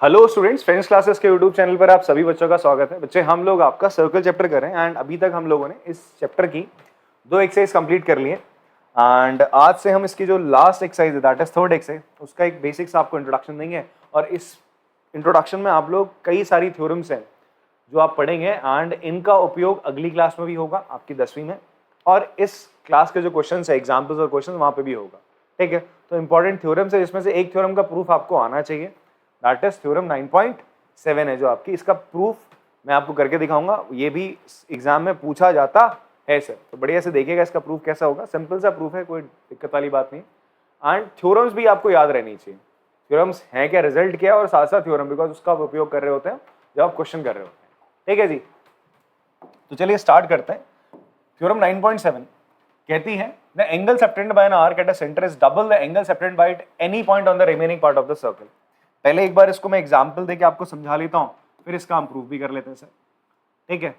Hello students, friends classes के YouTube channel पर आप सभी बच्चों का स्वागत है। बच्चे, हम लोग आपका सर्कल चैप्टर कर रहे हैं एंड अभी तक हम लोगों ने इस चैप्टर की 2 एक्सरसाइज कंप्लीट कर लिए एंड आज से हम इसकी जो लास्ट एक्सरसाइज है दैट इज थर्ड एक्सरसाइज, उसका एक बेसिक्स आपको इंट्रोडक्शन देंगे और इस इंट्रोडक्शन में आप लोग कई सारी थ्योरम्स हैं जो आप पढ़ेंगे एंड इनका उपयोग अगली क्लास में भी होगा आपकी 10वीं में, और इस क्लास के जो क्वेश्चन है, एग्जाम्पल्स और क्वेश्चन वहां पे भी होगा। ठीक है, तो इंपॉर्टेंट थ्योरम्स है जिसमें से एक थ्योरम का प्रूफ आपको आना चाहिए, दैट इज थ्योरम 9.7 है जो आपकी, इसका प्रूफ मैं आपको करके दिखाऊंगा। ये भी एग्जाम में पूछा जाता है सर, तो बढ़िया से देखिएगा इसका प्रूफ कैसा होगा। सिंपल सा प्रूफ है, कोई दिक्कत वाली बात नहीं। एंड थ्योरम्स भी आपको याद रहनी चाहिए, थ्योरम्स हैं क्या, रिजल्ट क्या, और साथ साथ थ्योरम, बिकॉज उसका आप उपयोग कर रहे होते हैं जब आप क्वेश्चन कर रहे होते हैं। ठीक है जी, तो चलिए स्टार्ट करते हैं। थ्योरम 9.7 कहती है the angle subtended by an arc at a centre is double the angle subtended by at any point on the remaining part of the circle. पहले एक बार इसको मैं एग्जांपल देके आपको समझा लेता हूं, फिर इसका हम प्रूफ भी कर लेते हैं सर। ठीक है,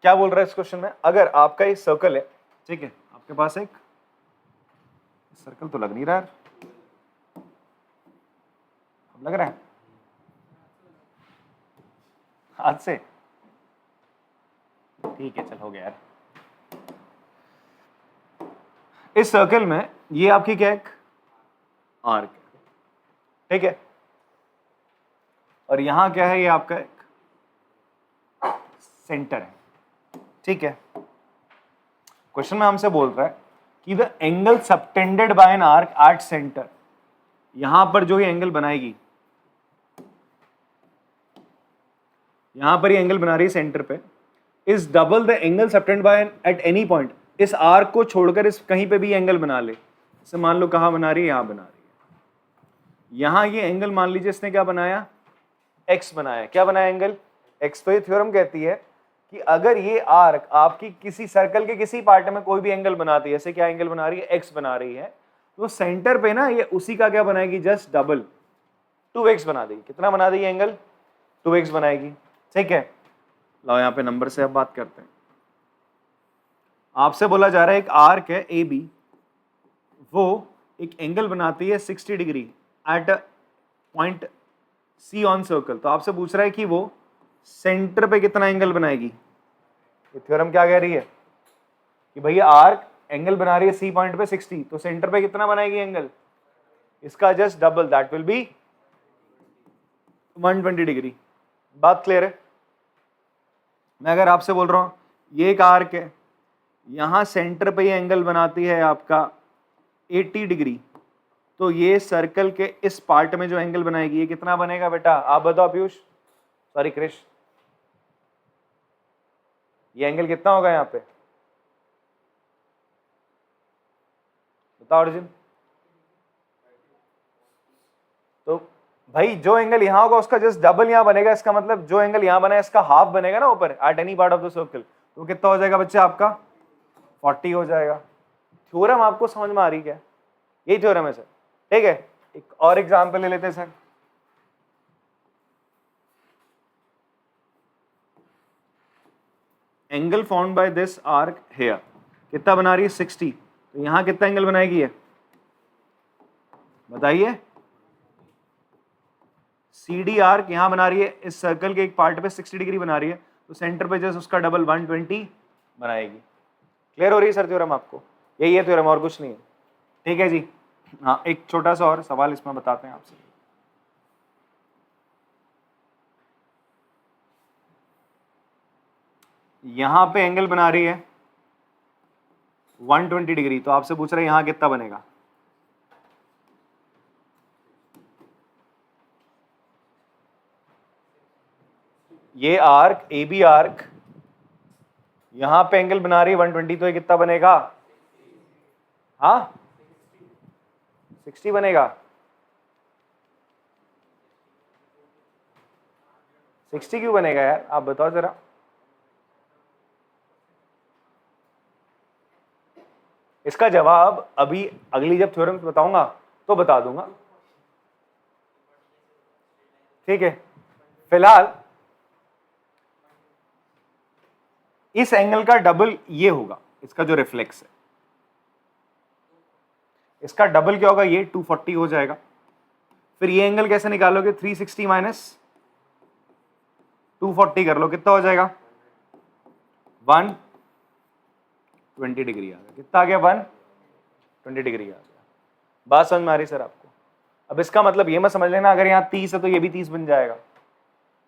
क्या बोल रहा है इस क्वेश्चन में, अगर आपका एक सर्कल है, ठीक है, आपके पास एक सर्कल तो लग नहीं रहा है, अब लग रहा है हाथ से, ठीक है, चल हो गया यार। इस सर्कल में ये आपकी क्या एक आर्क है, ठीक है, और यहां क्या है, ये आपका एक सेंटर है। ठीक है, क्वेश्चन में हमसे बोल रहा है कि the angle subtended bye an arc at centre, यहां पर जो ये एंगल बनाएगी, यहां पर ये एंगल बना रही है सेंटर पे, is double the angle subtended by at any point. इस आर्क को छोड़कर इस कहीं पे भी एंगल बना ले, जैसे मान लो कहां बना रही है, यहां बना रही है, यहां ये एंगल मान लीजिए इसने क्या बनाया, एक्स बनाया। क्या बनाया, एंगल एक्स। तो ये थ्योरम कहती है कि अगर ये आर्क आपकी किसी सर्कल के किसी पार्ट में कोई भी एंगल बनाती है, जैसे क्या एंगल बना रही है, एक्स बना रही है, तो सेंटर पे ना ये उसी का क्या बनाएगी, जस्ट डबल 2x बना देगी। कितना बना देगी एंगल, 2x बनाएगी। ठीक है, लाओ यहाँ पे नंबर से अब बात करते हैं। आपसे बोला जा रहा है एक आर्क है ए बी, वो एक एंगल बनाती है 60 degree at point C on circle. तो आपसे पूछ रहा है कि वो सेंटर पे कितना एंगल बनाएगी। ये थ्योरम क्या कह रही है कि भैया आर्क एंगल बना रही है सी पॉइंट पे 60, तो सेंटर पे कितना बनाएगी एंगल, इसका just double, that will B 120 degree. बात क्लियर है। मैं अगर आपसे बोल रहा हूं ये एक आर्क है, यहां सेंटर पे ये एंगल बनाती है आपका 80 डिग्री, तो ये सर्कल के इस पार्ट में जो एंगल बनाएगी ये कितना बनेगा बेटा, आप बताओ पीयूष, सॉरी क्रिश, ये एंगल कितना होगा यहाँ पे, बताओ अर्जुन। तो भाई जो एंगल यहां होगा उसका जस्ट डबल यहां बनेगा, इसका मतलब जो एंगल यहां बना है इसका हाफ बनेगा ना ऊपर, at any part of the circle, तो कितना हो जाएगा बच्चे आपका 40 हो जाएगा। थ्योरम आपको समझ में आ रही क्या, यही थ्योरम है सर। ठीक है, एक और एग्जांपल ले लेते हैं sir. Angle formed by this arc here, कितना बना रही है 60, तो यहां कितना एंगल बनाएगी है, बताइए। CD आर्क यहां बना रही है इस सर्कल के एक पार्ट पे 60 डिग्री बना रही है, तो सेंटर पे जस्ट उसका डबल 120 बनाएगी। क्लियर हो रही है सर थ्योरम आपको, यही है थ्योरम और कुछ नहीं है। ठीक है जी, हाँ एक छोटा सा और सवाल इसमें बताते हैं आपसे। यहां पे एंगल बना रही है 120 डिग्री, तो आपसे पूछ रहे हैं यहां कितना बनेगा। ये आर्क ए बी आर्क यहां पे एंगल बना रही है 120, तो ये कितना बनेगा, हाँ 60 बनेगा। 60 क्यों बनेगा यार, आप बताओ जरा। इसका जवाब अभी अगली जब थ्योरम बताऊंगा तो बता दूंगा, ठीक है। फिलहाल इस एंगल का डबल ये होगा, इसका जो रिफ्लेक्स है, इसका डबल क्या होगा, ये 240 हो जाएगा। फिर ये एंगल कैसे निकालोगे, 360 माइनस 240 कर लो, कितना हो जाएगा, 120 डिग्री आ गया। कितना आ गया, 120 डिग्री आ गया। बात समझ में आ रही सर आपको? अब इसका मतलब ये मत समझ लेना अगर यहाँ 30 है तो ये भी 30 बन जाएगा,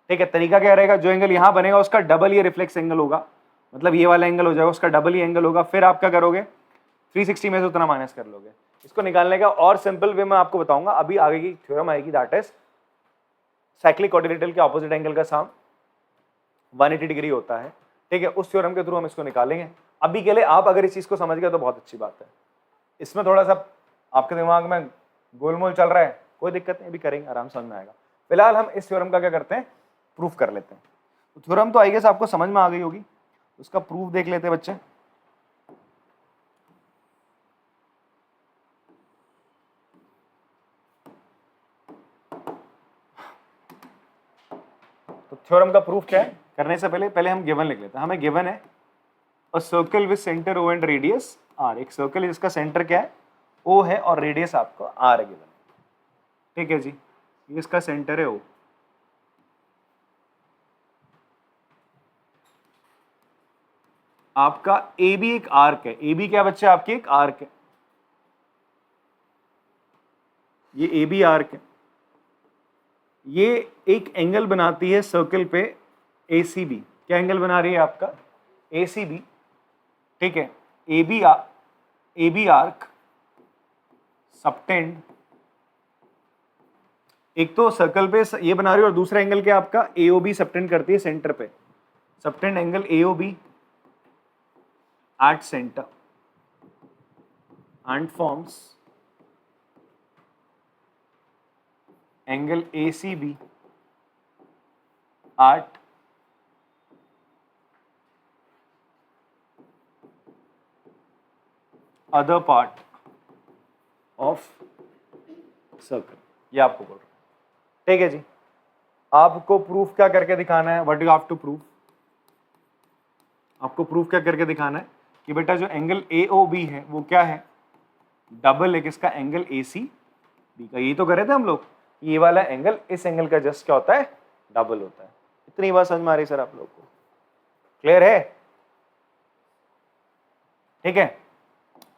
ठीक है। तरीका क्या रहेगा, जो एंगल यहां बनेगा उसका डबल ये रिफ्लेक्स एंगल होगा, मतलब ये वाला एंगल हो जाएगा, उसका डबल ही एंगल होगा। फिर आप क्या करोगे, 360 में से उतना माइनस कर लोगे। इसको निकालने का और सिंपल वे मैं आपको बताऊंगा, अभी आगे की थ्योरम आएगी, दैट इज साइक्लिक क्वाड्रिलेटरल के ऑपोजिट एंगल का सम 180 डिग्री होता है, ठीक है। उस थ्योरम के थ्रू हम इसको निकालेंगे। अभी के लिए आप अगर इस चीज को समझ गए तो बहुत अच्छी बात है। इसमें थोड़ा सा आपके दिमाग में गोलमोल चल रहा है, कोई दिक्कत नहीं, अभी करेंगे, आराम समझ में आएगा। फिलहाल हम इस थ्योरम का क्या करते हैं, प्रूफ कर लेते हैं। तो थ्योरम तो आई गेस आपको समझ में आ गई होगी, उसका प्रूफ देख लेते हैं बच्चे। तो थ्योरम का प्रूफ क्या है, करने से पहले हम गिवन लिख लेते हैं। हमें गिवन है a circle with centre O and radius R. एक सर्कल है जिसका सेंटर क्या है, ओ है, और रेडियस आपको आर है गिवन, ठीक है जी। ये इसका सेंटर है ओ। आपका ए बी एक आर्क है, ए बी क्या बच्चे, आपकी एक आर्क है, ये ए बी आर्क है। ये एक एंगल बनाती है सर्कल पे ए सी बी। क्या एंगल बना रही है आपका, ए सी बी, ठीक है। ए बी आर्क सबटेंड, एक तो सर्कल पे ये बना रही है और दूसरा एंगल क्या आपका ए ओ बी सबटेंड करती है सेंटर पे, subtend angle A O B at centre and forms angle A C B at other part of circle. ये आपको बोल रहा हूं, ठीक है जी। आपको प्रूफ क्या करके दिखाना है, what you have to proof, आपको प्रूफ क्या करके दिखाना है कि बेटा जो एंगल ए ओ बी है वो क्या है, डबल है किसका, एंगल ए सी बी का। यही तो कर रहे थे हम लोग, ये वाला एंगल इस एंगल का जस्ट क्या होता है, डबल होता है। इतनी बात समझ में आ रही सर आप लोग को, क्लियर है, ठीक है।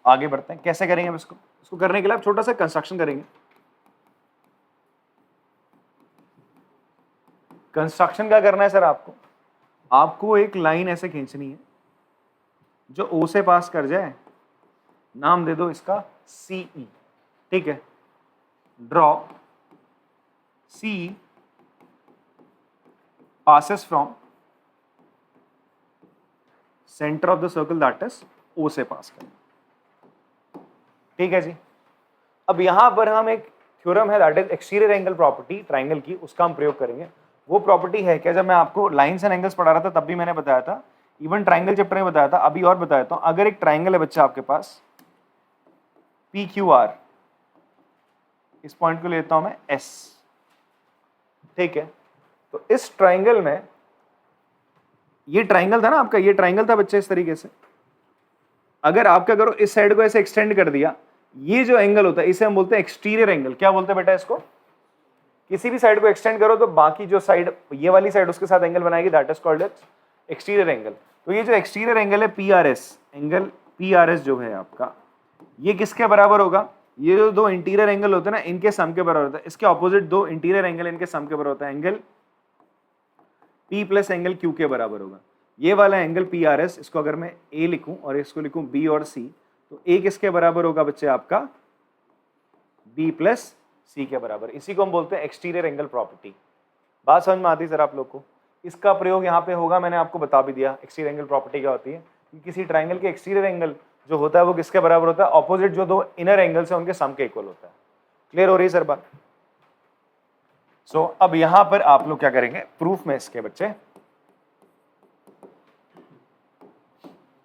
आगे बढ़ते हैं, कैसे करेंगे हम इसको करने के लिए आप छोटा सा कंस्ट्रक्शन करेंगे। कंस्ट्रक्शन क्या करना है सर, आपको एक लाइन ऐसे खींचनी है जो ओ से पास कर जाए, नाम दे दो इसका CE, ठीक है। Draw CE passes from center of the circle that is O से पास करें, ठीक है जी। अब यहां पर हम एक थ्योरम है that is exterior angle property triangle की, उसका हम प्रयोग करेंगे। वो प्रॉपर्टी है क्या, जब मैं आपको लाइन्स एंड एंगल्स पढ़ा रहा था तब भी मैंने बताया था, इवन ट्राइंगल चैप्टर में बताया था, अभी और बताया था। अगर एक ट्राइंगल है बच्चा आपके पास PQR, इस पॉइंट को लेता हूं मैं S, ठीक है। तो इस ट्राइंगल में, ये ट्राइंगल था ना आपका, ये ट्राइंगल था बच्चे इस तरीके से। अगर आप क्या करो, इस साइड को ऐसे एक्सटेंड कर दिया, ये जो एंगल होता है इसे हम बोलते हैं एक्सटीरियर एंगल। क्या बोलते हैं बेटा इसको, किसी भी साइड को एक्सटेंड करो तो बाकी जो साइड, ये वाली साइड उसके साथ एंगल बनाएगी, that is called exterior angle. तो ये जो एक्सटीरियर एंगल है PRS, एंगल PRS जो है आपका, ये किसके बराबर होगा, ये जो दो इंटीरियर एंगल होते हैं ना इनके सम के बराबर होता है। इसके ऑपोजिट दो इंटीरियर एंगल इनके सम के बराबर होता है, angle P plus angle Q के बराबर होगा। ये वाला एंगल PRS, इसको अगर मैं A लिखूं और इसको लिखूं B और C, तो A किसके बराबर होगा बच्चे आपका, B प्लस C के बराबर। इसी को हम बोलते हैं एक्सटीरियर एंगल प्रॉपर्टी। बात समझ में आती है सर आप लोग को? इसका प्रयोग यहाँ पे होगा, मैंने आपको बता भी दिया एक्सटीरियर एंगल प्रॉपर्टी क्या होती है, कि किसी ट्राइंगल के एक्सटीरियर एंगल जो होता है वो किसके बराबर होता है, ऑपोजिट जो दो इनर एंगल्स हैं उनके सम के इक्वल होता है। क्लियर हो रही है सर बात? सो अब यहां पर आप लोग क्या करेंगे प्रूफ में, इसके बच्चे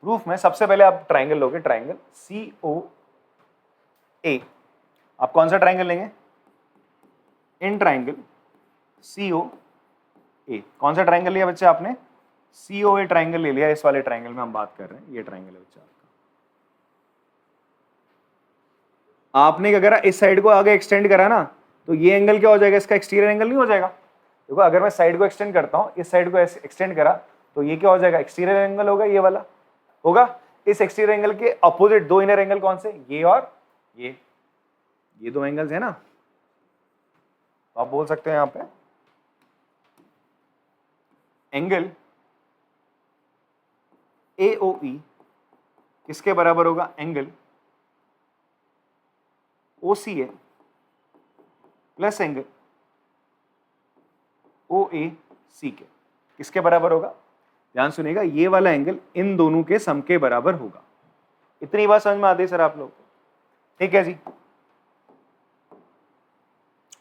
प्रूफ में सबसे पहले आप ट्राइंगल लोगे, ट्राइंगल COA। आप कौन सा ट्राइंगल लेंगे? इन ट्राइंगल सीओ ए। कौन सा ट्राइंगल लिया बच्चे आपने? सीओ ए ट्राइंगल ले लिया। इस वाले ट्राइंगल में हम बात कर रहे हैं, ये ट्राइंगल है बच्चा आपका। आपने अगर इस साइड को आगे एक्सटेंड करा ना तो ये एंगल क्या हो जाएगा? इसका एक्सटीरियर एंगल नहीं हो जाएगा? देखो अगर मैं साइड को एक्सटेंड करता हूं, इस साइड को एक्सटेंड करा तो ये क्या हो जाएगा? एक्सटीरियर एंगल होगा, ये वाला होगा। इस एक्सटीरियर एंगल के अपोजिट दो इनर एंगल कौन से? ये और ये दो एंगल्स है ना। तो आप बोल सकते हैं यहां पे एंगल AOE किसके बराबर होगा? Angle OCA plus angle OAC के किसके बराबर होगा? ध्यान सुनिएगा, ये वाला एंगल इन दोनों के सम के बराबर होगा। इतनी बात समझ में आती है सर आप लोग को? ठीक है जी।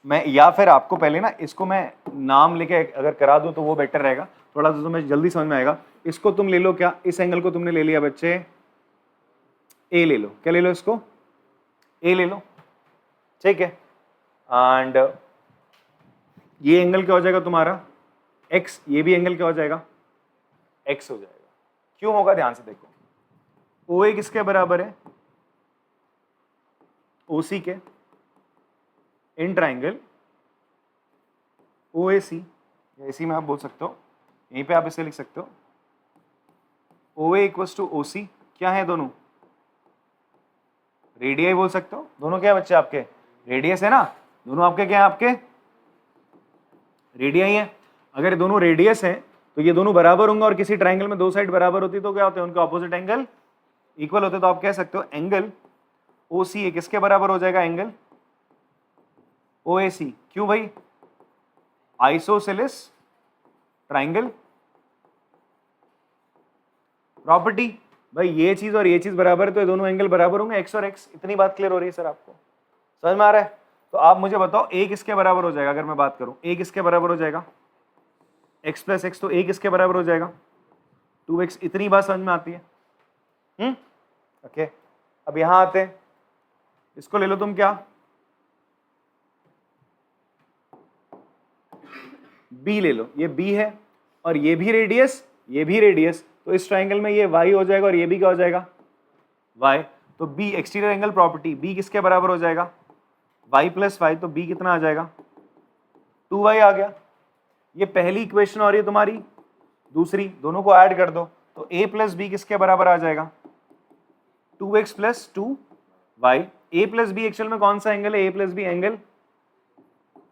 मैं या फिर आपको पहले ना इसको मैं नाम लेके अगर करा दूं तो वो बेटर रहेगा, थोड़ा सा तुम्हें जल्दी समझ में आएगा। इसको तुम ले लो, क्या इस एंगल को तुमने ले लिया बच्चे? ए ले लो। क्या ले लो? इसको ए ले लो, ठीक है। एंड ये एंगल क्या हो जाएगा तुम्हारा? एक्स। ये भी एंगल क्या हो जाएगा? एक्स हो जाएगा। क्यों होगा? ध्यान से देखो, ओ ए किसके बराबर है? ओसी के इन ट्राइंगल OAC, या इसी में आप बोल सकते हो, यहीं पे आप इसे लिख सकते हो OA इक्वल्स टू OC। क्या है दोनों? रेडियाई बोल सकते हो। दोनों क्या है बच्चे आपके? रेडियस है ना। दोनों आपके क्या है? आपके रेडियाई है। अगर दोनों रेडियस है तो ये दोनों बराबर होंगे, और किसी ट्राइंगल में दो साइड बराबर होती तो क्या होते हैं? उनके ऑपोजिट एंगल इक्वल होते। तो आप कह सकते हो एंगल OCA किसके बराबर हो जाएगा? Angle OAC। क्यों भाई? Isosceles triangle property. भाई ये चीज और ये चीज बराबर है तो ये दोनों एंगल बराबर होंगे, एक्स और एक्स। इतनी बात क्लियर हो रही है सर आपको? समझ में आ रहा है? तो आप मुझे बताओ ए किसके बराबर हो जाएगा? अगर मैं बात करूं ए किसके बराबर हो जाएगा? X plus x. तो ए किसके बराबर हो जाएगा? 2x। इतनी बात समझ में आती है? ओके। अब यहां आते हैं, इसको ले लो तुम, क्या बी ले लो। ये बी है और ये भी रेडियस, ये भी रेडियस। तो इस ट्राइंगल में ये y हो जाएगा और ये भी क्या हो जाएगा? y। तो b exterior angle property, b किसके बराबर हो जाएगा? y plus y। तो b कितना आ जाएगा? 2y आ गया। ये पहली इक्वेशन और ये तुम्हारी दूसरी, दोनों को ऐड कर दो तो a प्लस बी किसके बराबर आ जाएगा? 2x plus 2y। a plus B actual में कौन सा एंगल है? a plus B angle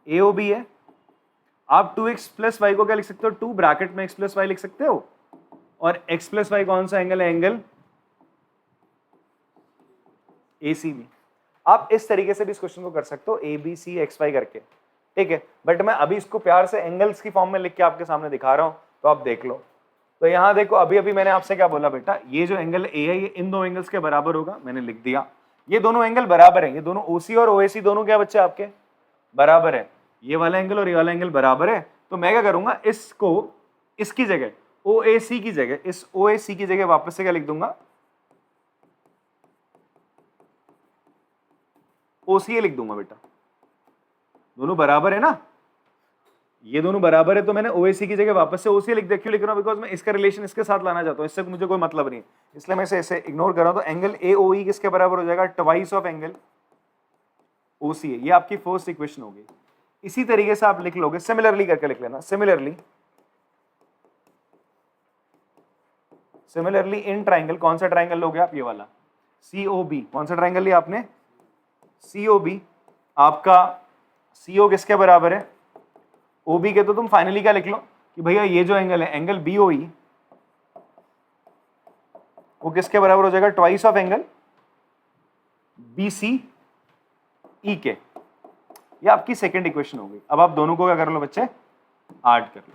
AOB है। आप 2x प्लस वाई को क्या लिख सकते हो? 2 ब्रैकेट में x प्लस वाई लिख सकते हो। और x प्लस वाई कौन सा एंगल है? Angle ACB। आप इस तरीके से भी इस क्वेश्चन को कर सकते हो, ABCXY करके, ठीक है। बट मैं अभी इसको प्यार से एंगल्स की फॉर्म में लिख के आपके सामने दिखा रहा हूं, तो आप देख लो। तो यहां देखो, अभी अभी मैंने आपसे क्या बोला बेटा? ये जो एंगल A है ये इन दो एंगल्स के बराबर होगा, मैंने लिख दिया। ये दोनों एंगल बराबर है, ये दोनों OC और OAC दोनों क्या बच्चे आपके? बराबर है। ये वाला एंगल और ये वाला एंगल बराबर है। तो मैं क्या करूंगा? इसको इसकी जगह OAC की जगह, इस OAC की जगह वापस से क्या लिख दूंगा? OCA लिख दूंगा बेटा। दोनों बराबर है ना, ये दोनों बराबर है, तो मैंने OAC की जगह वापस से OCA लिख दिया। क्यों लिख रहा हूं? बिकॉज मैं इसका रिलेशन इसके साथ लाना चाहता हूं, इससे मुझे कोई मतलब नहीं, इसलिए मैं इसे इग्नोर कर रहा हूं। तो एंगल AOE किसके बराबर हो जाएगा? Twice of angle OCA। ये आपकी फर्स्ट इक्वेशन होगी। इसी तरीके से आप लिख लोगे, सिमिलरली करके लिख लेना। सिमिलरली इन ट्राइंगल, कौन सा ट्राइंगल लोगे आप? ये वाला COB। कौन सा ट्राइंगल लिया आपने? COB। आपका CO किसके बराबर है? OB के। तो तुम फाइनली क्या लिख लो कि भैया ये जो एंगल है, एंगल BOE, वो किसके बराबर हो जाएगा? ट्वाइस ऑफ एंगल BCE के। ये आपकी सेकंड इक्वेशन हो गई। अब आप दोनों को क्या कर लो बच्चे? ऐड कर लो।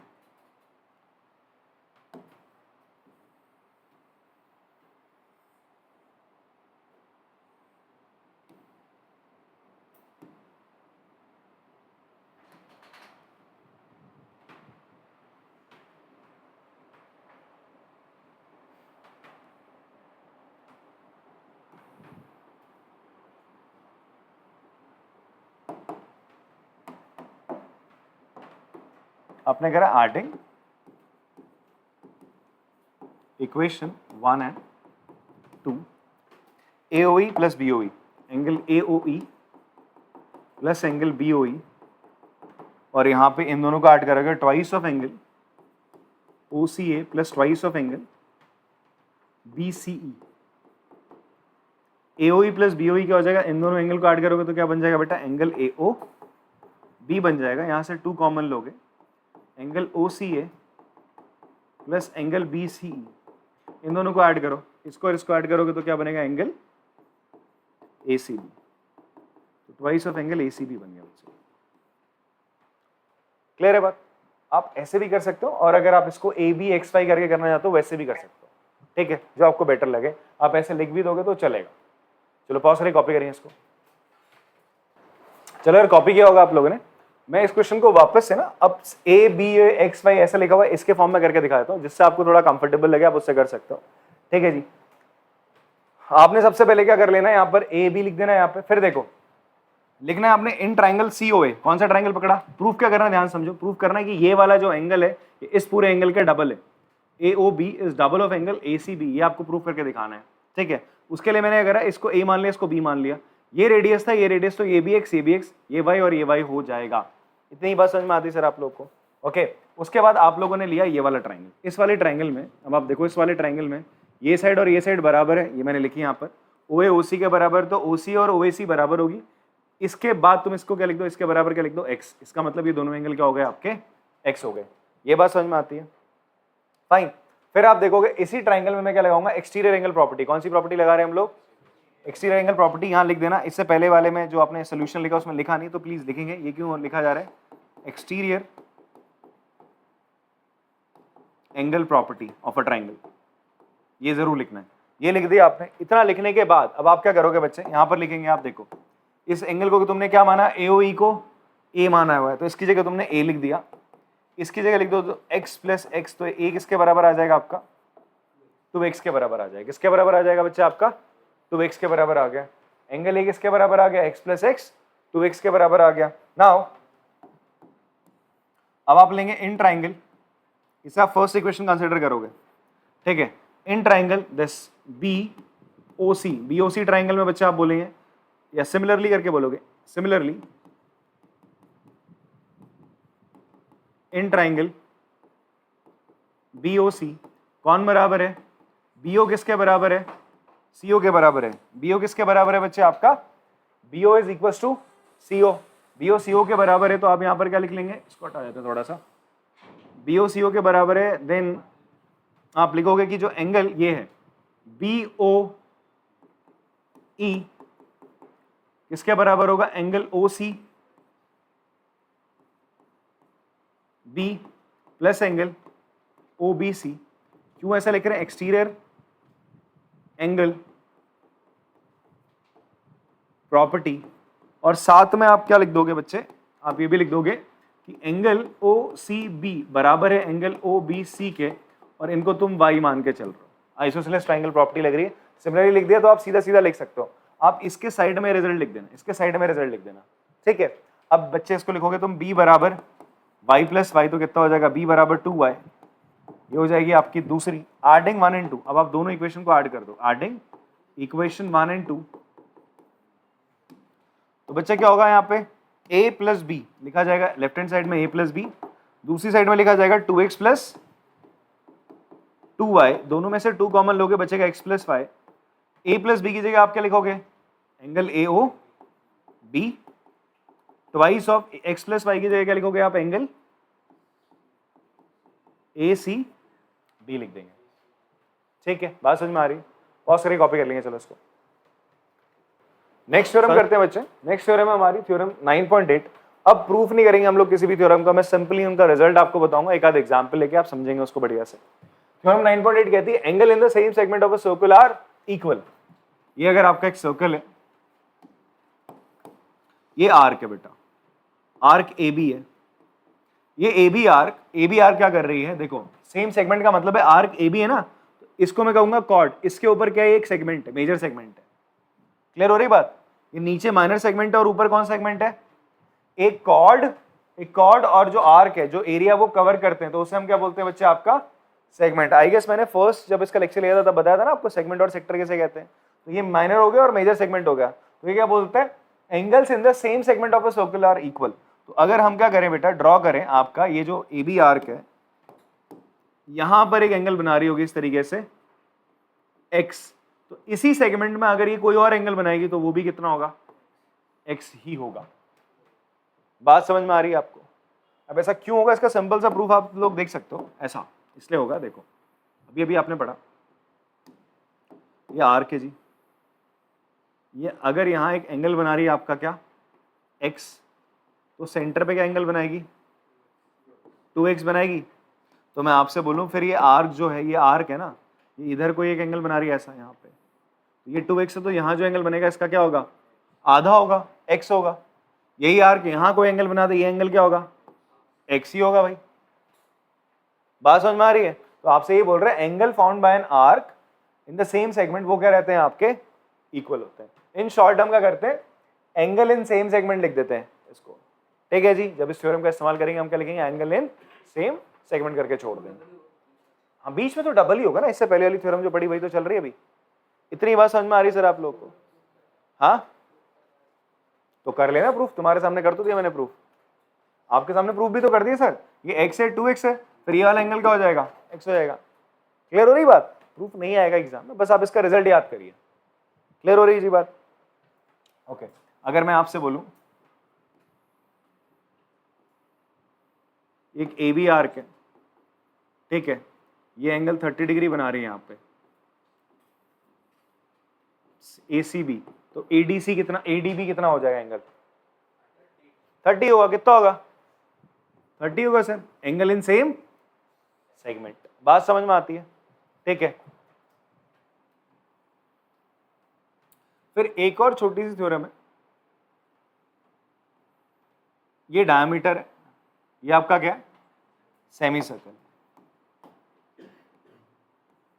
आपने करा adding equation 1 and 2, AOE plus BOE, angle AOE plus angle BOE, और यहां पे इन दोनों का ऐड करोगे twice of angle OCA plus twice of angle BCE। AOE plus BOE क्या हो जाएगा, इन दोनों एंगल को ऐड करोगे तो क्या बन जाएगा बेटा, एंगल AOB बन जाएगा। यहां से 2 कॉमन लोगे, angle OCA plus angle BCE, इन दोनों को ऐड करो, इसको और इसको ऐड करोगे तो क्या बनेगा, एंगल ACB। तो ट्वाइस ऑफ एंगल ACB बन गया बच्चे। क्लियर है बात? आप ऐसे भी कर सकते हो, और अगर आप इसको ABXY करके करना चाहते हो वैसे भी कर सकते हो, ठीक है, जो आपको बेटर लगे। आप ऐसे लिख भी दोगे तो चलेगा। चलो पॉज करिए, कॉपी करिए इसको। चलो यार, कॉपी किया होगा आप लोगों ने। मैं इस क्वेश्चन को वापस से ना अब ABXY ऐसा लिखा हुआ है इसके फॉर्म में करके दिखा देता हूँ, जिससे आपको थोड़ा कंफर्टेबल लगे, आप उससे कर सकते हो, ठीक है जी। आपने सबसे पहले क्या कर लेना है, यहाँ पर AB लिख देना है यहाँ पे, फिर देखो लिखना है आपने इन ट्राइंगल COA। कौन सा ट्राइंगल पकड़ा, प्रूफ क्या करना है, ध्यान समझो। प्रूफ करना है कि ये वाला जो एंगल है ये इस पूरे एंगल का डबल है, AOB is double of angle ACB, ये आपको प्रूफ करके दिखाना है, ठीक है। उसके लिए मैंने अगर इसको A मान लिया, इसको B मान लिया, ये रेडियस था, ये रेडियस, तो ये भी x, ये भी x, ये y और ये y हो जाएगा। इतनी ही बात समझ में आती है सर आप लोग को, ओके। उसके बाद आप लोगों ने लिया ये वाला ट्राइंगल, इस वाले ट्राइंगल में, अब आप देखो इस वाले ट्राइंगल में ये साइड और ये साइड बराबर है, ये मैंने लिखी यहाँ पर, OA OC के बराबर, तो OC और OAC बराबर होगी। इसके बाद तुम इसको क्या लिख दो, इसके बराबर क्या लिख दो, x। इसका मतलब ये दोनों एंगल क्या हो गए आपके, x हो गए। ये बात समझ में आती है, फाइन। फिर आप देखोगे इसी ट्राइंगल में मैं क्या लगाऊंगा, एक्सटीरियर एंगल प्रॉपर्टी। कौन सी प्रॉपर्टी लगा रहे हैं हम लोग, एक्सटीरियर एंगल प्रॉपर्टी। यहाँ लिख देना, इससे पहले वाले में जो आपने सोल्यूशन लिखा उसमें लिखा नहीं, तो प्लीज लिखेंगे, ये क्यों लिखा जा रहा है, exterior angle property of a triangle, ये जरूर लिखना है। ये लिख दिया आपने। इतना लिखने के बाद अब आप क्या करोगे बच्चे, यहाँ पर लिखेंगे, आप देखो इस एंगल को तुमने क्या माना, AOE को A माना हुआ है, तो इसकी जगह तुमने A लिख दिया, इसकी जगह लिख दो तो x प्लस एक्स, तो A किसके बराबर आ जाएगा आपका, 2x के बराबर आ जाएगा। किसके बराबर आ जाएगा बच्चे आपका, 2x के बराबर आ गया। एंगल A किसके बराबर आ गया, x प्लस एक्स, 2x के बराबर आ गया। नाउ अब आप लेंगे इन ट्राइंगल, इसे आप फर्स्ट इक्वेशन कंसिडर करोगे, ठीक है। In triangle this BOC triangle में बच्चे आप बोलेंगे, या सिमिलरली करके बोलोगे, सिमिलरली इन ट्राइंगल BOC कौन बराबर है, BO किसके बराबर है, CO के बराबर है। BO किसके बराबर है बच्चे आपका, BO is equal to CO। BO CO के बराबर है, तो आप यहां पर क्या लिख लेंगे, इसको हटा देते हैं थोड़ा सा, BO CO के बराबर है, देन आप लिखोगे कि जो एंगल ये है BOE किसके बराबर होगा, angle OCB plus angle OBC। क्यों ऐसा लिख रहे हैं, एक्सटीरियर एंगल प्रॉपर्टी, और साथ में आप क्या लिख दोगे बच्चे, आप ये भी लिख दोगे कि एंगल OCB बराबर है एंगल OBC के, और इनको तुम y मान के चल रहे हो। आइसोसेलेस ट्राइंगल प्रॉपर्टी लग रही है। सिमिलरली लिख दिया तो आप सीधा सीधा लिख सकते हो, आप इसके साइड में रिजल्ट लिख देना, इसके साइड में रिजल्ट लिख देना, ठीक है। अब बच्चे इसको लिखोगे तुम b बराबर y प्लस वाई, तो कितना हो जाएगा, b बराबर 2y, ये हो जाएगी आपकी दूसरी। एडिंग 1 एंड 2, अब आप दोनों इक्वेशन को ऐड कर दो, एडिंग इक्वेशन 1 एंड 2, तो बच्चे क्या होगा, यहाँ पे a प्लस बी लिखा जाएगा, लेफ्ट हैंड साइड में a प्लस बी, दूसरी साइड में लिखा जाएगा 2x प्लस 2y, दोनों में से 2 कॉमन लोगे, बचेगा x plus Y. a plus B की जगह आप क्या लिखोगे, angle AOB, twice of x plus Y की जगह क्या लिखोगे आप, एंगल ACB लिख देंगे, ठीक है। बात समझ में आ रही है, पॉज करके कॉपी कर लेंगे। चलो इसको नेक्स्ट थ्योरम करते हैं बच्चे। नेक्स्ट थ्योरम है हमारी थ्योरम 9.8। अब प्रूफ नहीं करेंगे हम लोग किसी भी थ्योरम का, मैं सिंपली उनका रिजल्ट आपको बताऊंगा, एक आध एग्जांपल लेके आप समझेंगे उसको बढ़िया से। थ्योरम 9.8 कहती है angle in the same segment of a circle are equal. ये अगर आपका एक सर्कल है, ये आर्क है बेटा, आर्क AB है, ये AB आर्क क्या कर रही है, देखो सेम सेगमेंट का मतलब है आर्क AB है ना, तो इसको मैं कहूंगा कॉर्ड, इसके ऊपर क्या है, एक सेगमेंट है, मेजर सेगमेंट है। क्लियर हो रही बात, ये नीचे माइनर सेगमेंट है और ऊपर कौन सेगमेंट है, एक कॉर्ड एक कॉर्ड और जो आर्क है, जो एरिया वो कवर करते हैं, तो उसे हम क्या बोलते हैं बच्चे? आपका सेगमेंट। आई गेस मैंने फर्स्ट जब इसका लेक्चर लिया था तब बताया था ना आपको सेगमेंट और सेक्टर कैसे कहते हैं। तो ये माइनर हो गया और मेजर सेगमेंट हो गया। तो ये क्या बोलते हैं? Angles in the same segment of a circle are equal. तो अगर हम क्या करें बेटा, ड्रॉ करें आपका ये जो ए बी आर्क है, यहां पर एक एंगल बना रही होगी इस तरीके से एक्स, तो इसी सेगमेंट में अगर ये कोई और एंगल बनाएगी तो वो भी कितना होगा? एक्स ही होगा। बात समझ में आ रही है आपको? अब ऐसा क्यों होगा, इसका सिंपल सा प्रूफ आप लोग देख सकते हो। ऐसा इसलिए होगा, देखो अभी अभी आपने पढ़ा, ये आर्क है जी, ये अगर यहां एक एंगल बना रही है आपका क्या? एक्स, तो सेंटर पे क्या एंगल बनाएगी? 2x बनाएगी। तो मैं आपसे बोलूं फिर ये आर्क जो है, ये आर्क है ना, ये इधर कोई एक एंगल बना रही है ऐसा यहाँ पे, तो ये 2x है, तो यहाँ जो एंगल बनेगा इसका क्या होगा? आधा होगा, x होगा। यही आर्क यहाँ कोई एंगल बना दे, ये एंगल क्या होगा? x ही होगा भाई। बात समझ में आ रही है? तो आपसे ये बोल रहे हैं angle found by an arc in the same segment वो क्या रहते हैं? आपके इक्वल होते हैं। इन शॉर्ट हम क्या करते हैं? एंगल इन सेम सेगमेंट लिख देते हैं इसको। ठीक है जी, जब इस थ्योरम का इस्तेमाल करेंगे हम क्या लिखेंगे? एंगल इन सेम सेगमेंट करके छोड़ देंगे। हाँ, बीच में तो डबल ही होगा ना, इससे पहले वाली थ्योरम जो पढ़ी वही तो चल रही है अभी। इतनी बात समझ में आ रही है सर आप लोग को? हाँ, तो कर लेना प्रूफ, तुम्हारे सामने कर तो दिया मैंने प्रूफ, आपके सामने प्रूफ भी तो कर दिया सर। ये x है, 2x है, फिर ये वाला एंगल क्या हो जाएगा? x हो जाएगा। क्लियर हो रही बात? प्रूफ नहीं आएगा एग्जाम में, बस आप इसका रिजल्ट याद करिए। क्लियर हो रही जी बात? ओके, अगर मैं आपसे बोलूं एक ए बी आर्क है, ठीक है, ये एंगल 30 डिग्री बना रही है यहाँ पे ACB, तो ADC कितना, ADB कितना हो जाएगा एंगल? 30 होगा। कितना होगा? 30 होगा sir, angle in same segment. बात समझ में आती है? ठीक है, फिर एक और छोटी सी थ्योरम है, ये डायमीटर है, ये आपका क्या? Semi circle.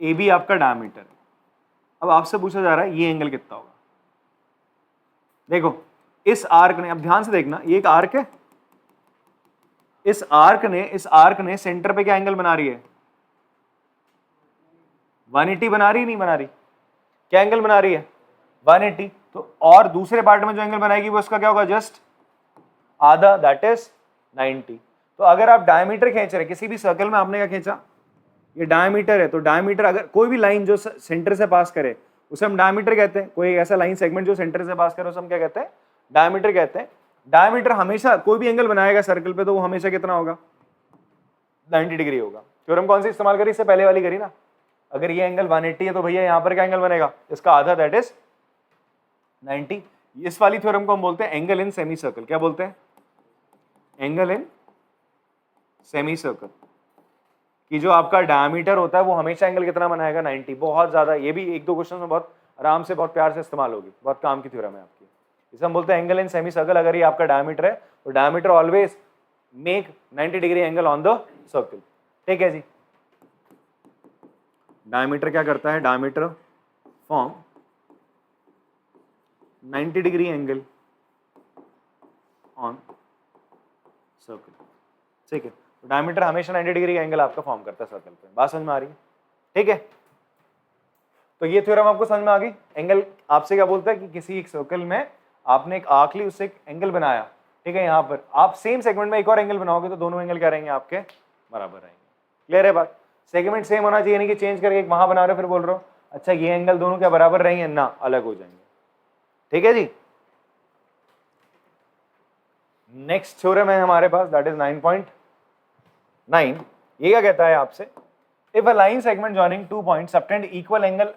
AB आपका डायमीटर है। अब आपसे पूछा जा रहा है ये एंगल कितना होगा? देखो इस आर्क ने, अब ध्यान से देखना, ये एक आर्क है, इस आर्क ने सेंटर पे क्या एंगल बना रही है? 180 बना रही, नहीं बना रही? क्या एंगल बना रही है? 180। तो और दूसरे पार्ट में जो एंगल बनाएगी वो उसका क्या होगा? जस्ट आधा, दैट इज 90। तो अगर आप डायमीटर खींच रहे, किसी भी सर्कल में आपने क्या खींचा? ये डायमीटर है, तो डायमीटर अगर कोई भी लाइन जो सेंटर से पास करे उसे हम डायमीटर कहते हैं। कोई ऐसा लाइन सेगमेंट जो सेंटर से पास करे उसे हम क्या कहते हैं? डायमीटर कहते हैं। डायमीटर हमेशा कोई भी एंगल बनाएगा सर्कल पे तो वो हमेशा कितना होगा? 90 डिग्री होगा। थ्योरम कौन सी इस्तेमाल करी? इससे पहले वाली करी ना। अगर ये एंगल 180 है तो भैया यहाँ पर क्या एंगल बनेगा? इसका आधा, दैट इज 90। इस वाली थ्योरम को हम बोलते हैं एंगल इन सेमी सर्कल। क्या बोलते हैं? Angle in semi circle. कि जो आपका डायमीटर होता है वो हमेशा एंगल कितना बनाएगा? 90। बहुत ज्यादा, ये भी एक दो क्वेश्चन में बहुत आराम से, बहुत प्यार से इस्तेमाल होगी, बहुत काम की थ्योरम है आपकी। इसे हम बोलते हैं एंगल इन सेमी सर्कल। अगर ये आपका डायमीटर है तो diameter always make 90 degree angle on the circle. ठीक है जी, डायमीटर क्या करता है? Diameter form 90 degree angle on circle. ठीक है, तो डायमीटर हमेशा 90 डिग्री एंगल आपका फॉर्म करता है सर्कल पे। बात समझ में आ रही है? ठीक है, तो ये थ्योरम आपको समझ में आ गई। एंगल आपसे क्या बोलता है कि किसी एक सर्कल में आपने एक आर्क ली, उससे एक एंगल बनाया, ठीक है, यहाँ पर आप सेम सेगमेंट में एक और एंगल बनाओगे तो दोनों एंगल क्या रहेंगे? आपके बराबर रहेंगे। क्लियर है बात? सेगमेंट सेम होना चाहिए, नहीं कि चेंज करके एक वहां बना रहे हो फिर बोल रहे हो अच्छा ये एंगल दोनों क्या बराबर रहेंगे? ना, अलग हो जाएंगे। ठीक है जी, नेक्स्ट थ्योरम है हमारे पास, दैट इज 9.9। ये क्या कहता है आपसे? If a line segment joining 2 points subtend equal angle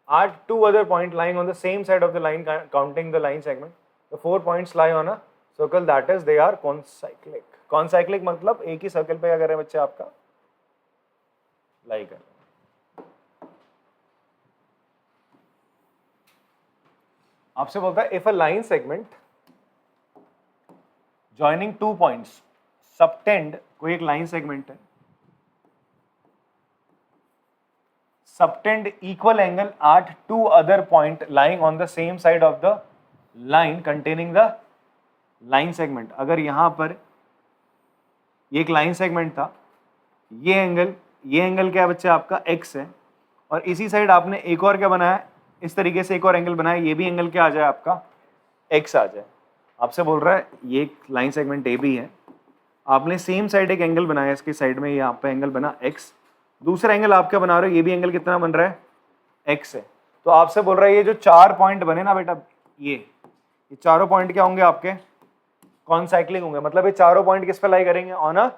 at 2 other point lying on the same side of the line counting the line segment, the 4 points lie on a circle, that is they are concyclic. Concyclic मतलब एक ही circle पे क्या कर रहे हैं बच्चे? आपका लाई कर रहे हैं। आपसे बोलता है if a line segment joining 2 points subtend, कोई एक लाइन सेगमेंट है, subtend equal angle at 2 other point lying on the same side of the line containing the line segment, अगर यहाँ पर ये एक लाइन सेगमेंट था, ये एंगल क्या है बच्चे आपका x है, और इसी साइड आपने एक और क्या बनाया, इस तरीके से एक और एंगल बनाया, ये भी एंगल क्या आ जाए आपका x आ जाए। आपसे बोल रहा है ये एक लाइन सेगमेंट ए बी है, आपने सेम साइड एक एंगल बनाया, इसके साइड में यहाँ पे एंगल बना x, दूसरा एंगल आप क्या बना रहे हो, ये भी एंगल कितना बन रहा है x है। तो आपसे बोल रहा है ये जो 4 पॉइंट बने ना बेटा, ये चारों पॉइंट क्या होंगे आपके कॉन्साइक्लिंग होंगे, मतलब ये चारों पॉइंट किस पे लाई करेंगे, ऑन अ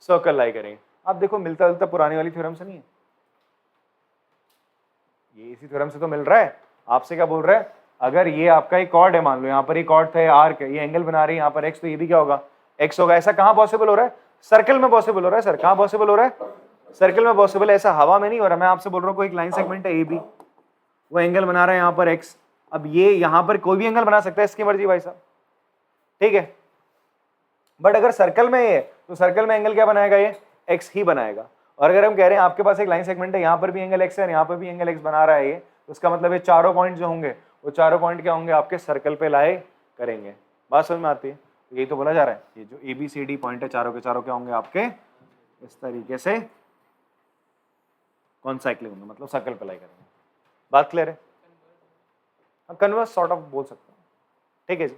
सर्कल लाई करेंगे। आप देखो मिलता जुलता पुरानी वाली थ्योरम से नहीं है, ये इसी थ्योरम से तो मिल रहा है। आपसे क्या बोल रहा है, अगर ये आपका एक कॉर्ड है, मान लो यहाँ पर एक कॉर्ड था, आर्क है, ये एंगल बना रही है यहाँ पर x, तो ये भी क्या होगा x होगा। ऐसा कहाँ पॉसिबल हो रहा है, सर्कल में पॉसिबल हो रहा है सर, कहाँ पॉसिबल हो रहा है, सर्कल में पॉसिबल है, ऐसा हवा में नहीं हो रहा। मैं आपसे बोल रहा हूँ कोई एक लाइन सेगमेंट है ए बी, वो एंगल बना रहा है यहाँ पर x, अब ये यहाँ पर कोई भी एंगल बना सकता है, इसकी मर्जी भाई साहब, ठीक है। बट अगर सर्कल में ये है तो सर्कल में एंगल क्या बनाएगा, ये x ही बनाएगा। और अगर हम कह रहे हैं आपके पास एक लाइन सेगमेंट है, यहाँ पर भी एंगल x है और यहाँ पर भी एंगल x बना रहा है ये, तो उसका मतलब ये चारों पॉइंट जो होंगे वो चारों पॉइंट क्या होंगे आपके सर्कल पे लाए करेंगे। बात समझ में आती है, तो यही तो बोला जा रहा है, ये जो A B C D point है चारों के चारों क्या होंगे आपके इस तरीके से कॉन्साइक्लिंग होंगे, मतलब सर्कल पे लाई करेंगे। बात क्लियर है, कन्वर्स सॉर्ट ऑफ बोल सकते हैं, ठीक है जी।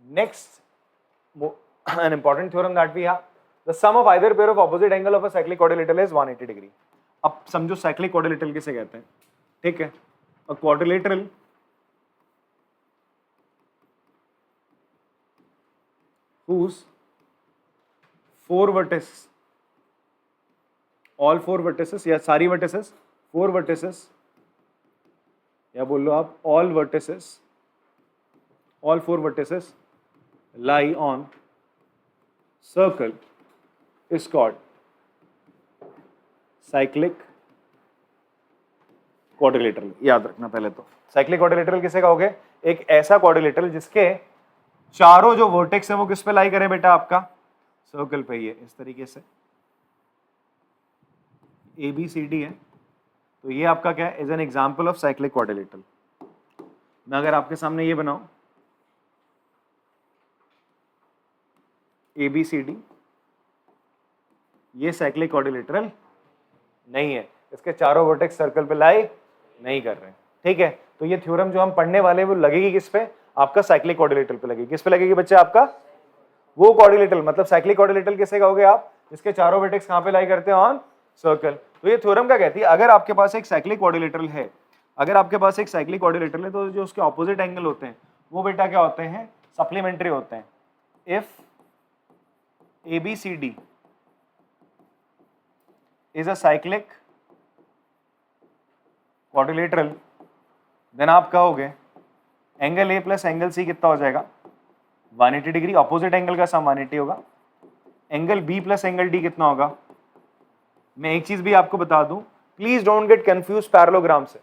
Next, an important theorem that we have, the sum of either pair of opposite angle of a cyclic quadrilateral is 180 degree. अब समझो cyclic quadrilateral किसे कहते हैं, ठीक है। A quadrilateral whose four vertices, all four vertices या सारी vertices, four vertices या बोल लो आप all vertices, all four vertices lie on circle is called cyclic quadrilateral। याद रखना पहले तो cyclic quadrilateral किसे कहोगे, एक ऐसा quadrilateral जिसके चारों जो वर्टेक्स है वो किस पे लाई करे बेटा आपका सर्कल पे, ये इस तरीके से ए बी सी डी है, तो ये आपका क्या है, is an example of cyclic quadrilateral. मैं अगर आपके सामने ये बनाऊं ए बी सी डी, ये साइक्लिक क्वाड्रिलेटरल नहीं है, इसके चारों वर्टेक्स सर्कल पे लाई नहीं कर रहे हैं, ठीक है। तो ये थ्योरम जो हम पढ़ने वाले हैं वो लगेगी किस पे, आपका साइक्लिक क्वाड्रिलेटरल पे लगेगी। किस पे लगेगी बच्चे, आपका वो क्वाड्रिलेटरल, मतलब साइक्लिक क्वाड्रिलेटरल किसे कहोगे आप, जिसके चारों वर्टेक्स कहां पे लाई करते हैं, ऑन सर्कल। तो ये थ्योरम क्या कहती है, अगर आपके पास एक साइक्लिक क्वाड्रिलेटरल है, अगर आपके पास एक साइक्लिक क्वाड्रिलेटरल है, तो जो उसके ऑपोजिट एंगल होते हैं वो बेटा क्या होते हैं, सप्लीमेंट्री होते हैं। If ABCD is a cyclic quadrilateral, then आप कहोगे angle A plus angle C कितना हो जाएगा 180 डिग्री, ऑपोजिट एंगल का सम 180 होगा। Angle B plus angle D कितना होगा, मैं एक चीज भी आपको बता दूं, please don't get confuse parallelogram से।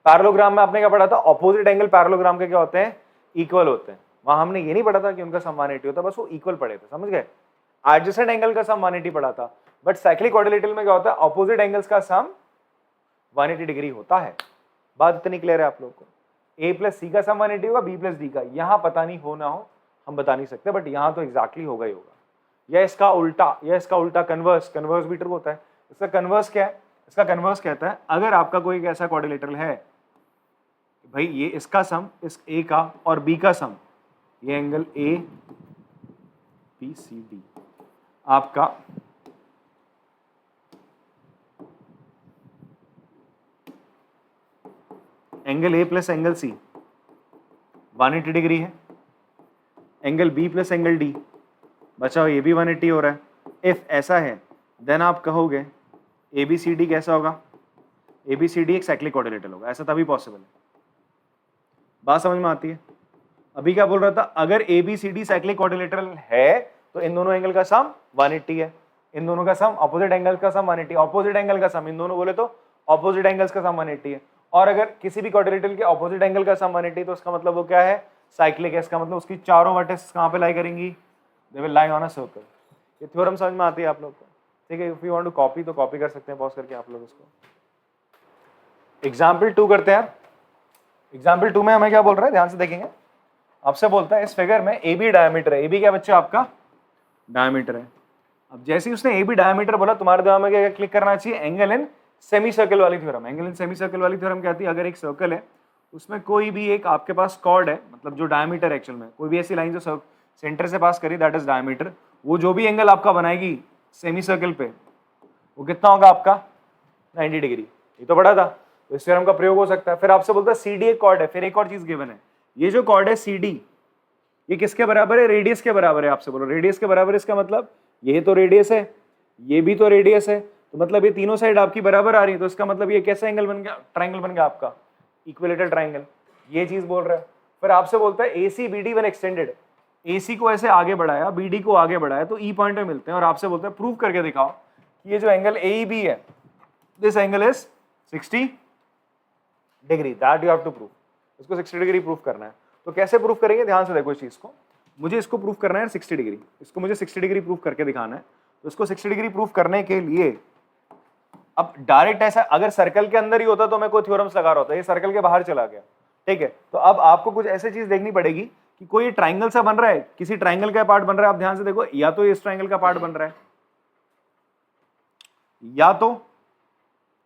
पैरेललोग्राम में आपने क्या पढ़ा था, ऑपोजिट एंगल पैरेललोग्राम के क्या होते हैं, इक्वल होते हैं। वहां हमने ये नहीं पढ़ा था कि उनका सम 180 होता, बस वो इक्वल पढ़े थे, समझ गए। एडजेसेंट एंगल का सम 180 पड़ा था, बट साइक्लिक क्वाड्रिलेटरल में क्या होता है, ऑपोजिट एंगल्स का सम 180 डिग्री होता है। बात इतनी क्लियर है आप लोग को, ए प्लस सी का सम 180 होगा, बी प्लस डी का, यहाँ पता नहीं हो ना हो हम बता नहीं सकते, बट यहाँ तो एग्जैक्टली होगा ही होगा। या इसका उल्टा, या इसका उल्टा कन्वर्स, कन्वर्स भी ट्रू होता है। इसका कन्वर्स क्या है, इसका कन्वर्स कहता है अगर आपका कोई एक ऐसा क्वाड्रिलेटरल है भाई, ये इसका सम इस ए का और बी का सम, ये angle A B C D आपका angle A plus angle C 180 degree है, angle B plus angle D बचाओ ये भी 180 हो रहा है। इफ ऐसा है देन आप कहोगे ए बी सी डी कैसा होगा, ए बी सी डी एक साइक्लिक क्वाड्रिलेटरल होगा, ऐसा तभी पॉसिबल है। बात समझ में आती है। अभी क्या बोल रहा था, अगर A B C D cyclic quadrilateral है तो इन दोनों एंगल का सम 180 है, इन दोनों का सम ऑपोजिट एंगल का सम 180, ऑपोजिट एंगल का सम इन दोनों बोले तो ऑपोजिट एंगल्स का सम 180 है। और अगर किसी भी क्वाड्रिलेटरल के ऑपोजिट एंगल का सम 180 तो उसका मतलब वो क्या है, साइक्लिक है। इसका मतलब उसकी चारों वर्टेक्स कहां पे लाई करेंगी, they will lie on a circle. ये थ्योरम समझ में आती है आप लोग को, ठीक है। If you want to copy तो कॉपी कर सकते हैं पॉज करके आप लोग इसको। एग्जांपल 2 करते हैं। एग्जाम्पल 2 में हमें क्या बोल रहा है, ध्यान से देखेंगे, आपसे बोलता है इस फिगर में ए बी डायमीटर है। ए बी क्या बच्चे आपका डायमीटर है। अब जैसे ही उसने ए बी डायमीटर बोला, तुम्हारे दिमाग में क्या क्लिक करना चाहिए, एंगल इन सेमी सर्कल वाली theorem. Angle in semi circle वाली थ्योरम क्या आती है, अगर एक सर्कल है उसमें कोई भी एक आपके पास कॉर्ड है, मतलब जो डायमीटर एक्चुअल में कोई भी ऐसी लाइन जो सेंटर से पास करी, दैट इज डायमीटर, वो जो भी एंगल आपका बनाएगी सेमी सर्कल पे, वो कितना होगा आपका 90 डिग्री। ये तो पढ़ा था, तो इस थ्योरम का प्रयोग हो सकता है। फिर आपसे बोलता है सी डी एक कॉर्ड है, फिर एक और चीज गिवन है, ये जो कॉर्ड है सी डी, ये किसके बराबर है, रेडियस के बराबर है। आपसे बोलो रेडियस के बराबर, इसका मतलब ये तो रेडियस है, ये भी तो रेडियस है, तो मतलब ये तीनों साइड आपकी बराबर आ रही है, तो इसका मतलब ये कैसा एंगल बन गया, ट्राइंगल बन गया आपका, इक्विलेटरल ट्राइंगल। ये चीज बोल रहा है। फिर आपसे बोलता है A C B D one extended, A C को ऐसे आगे बढ़ाया, बी डी को आगे बढ़ाया, तो ई पॉइंट में मिलते हैं। और आपसे बोलता है प्रूव करके दिखाओ कि ये जो एंगल ए बी है, this angle is 60 degree, that you have to prove. इसको 60 डिग्री प्रूफ करना है। तो कैसे प्रूफ करेंगे, ध्यान से देखो इस चीज को, मुझे इसको प्रूफ करना है 60 डिग्री, इसको मुझे 60 डिग्री प्रूफ करके दिखाना है। तो इसको 60 डिग्री प्रूफ करने के लिए अब डायरेक्ट ऐसा, अगर सर्कल के अंदर ही होता तो मैं कोई थ्योरम्स लगा रहा होता, ये सर्कल के बाहर चला गया, ठीक है। तो अब आपको कुछ ऐसी चीज देखनी पड़ेगी कि कोई ट्राइंगल सा बन रहा है, किसी ट्राइंगल का पार्ट बन रहा है, आप ध्यान से देखो, या तो इस ट्राइंगल का पार्ट बन रहा है, या तो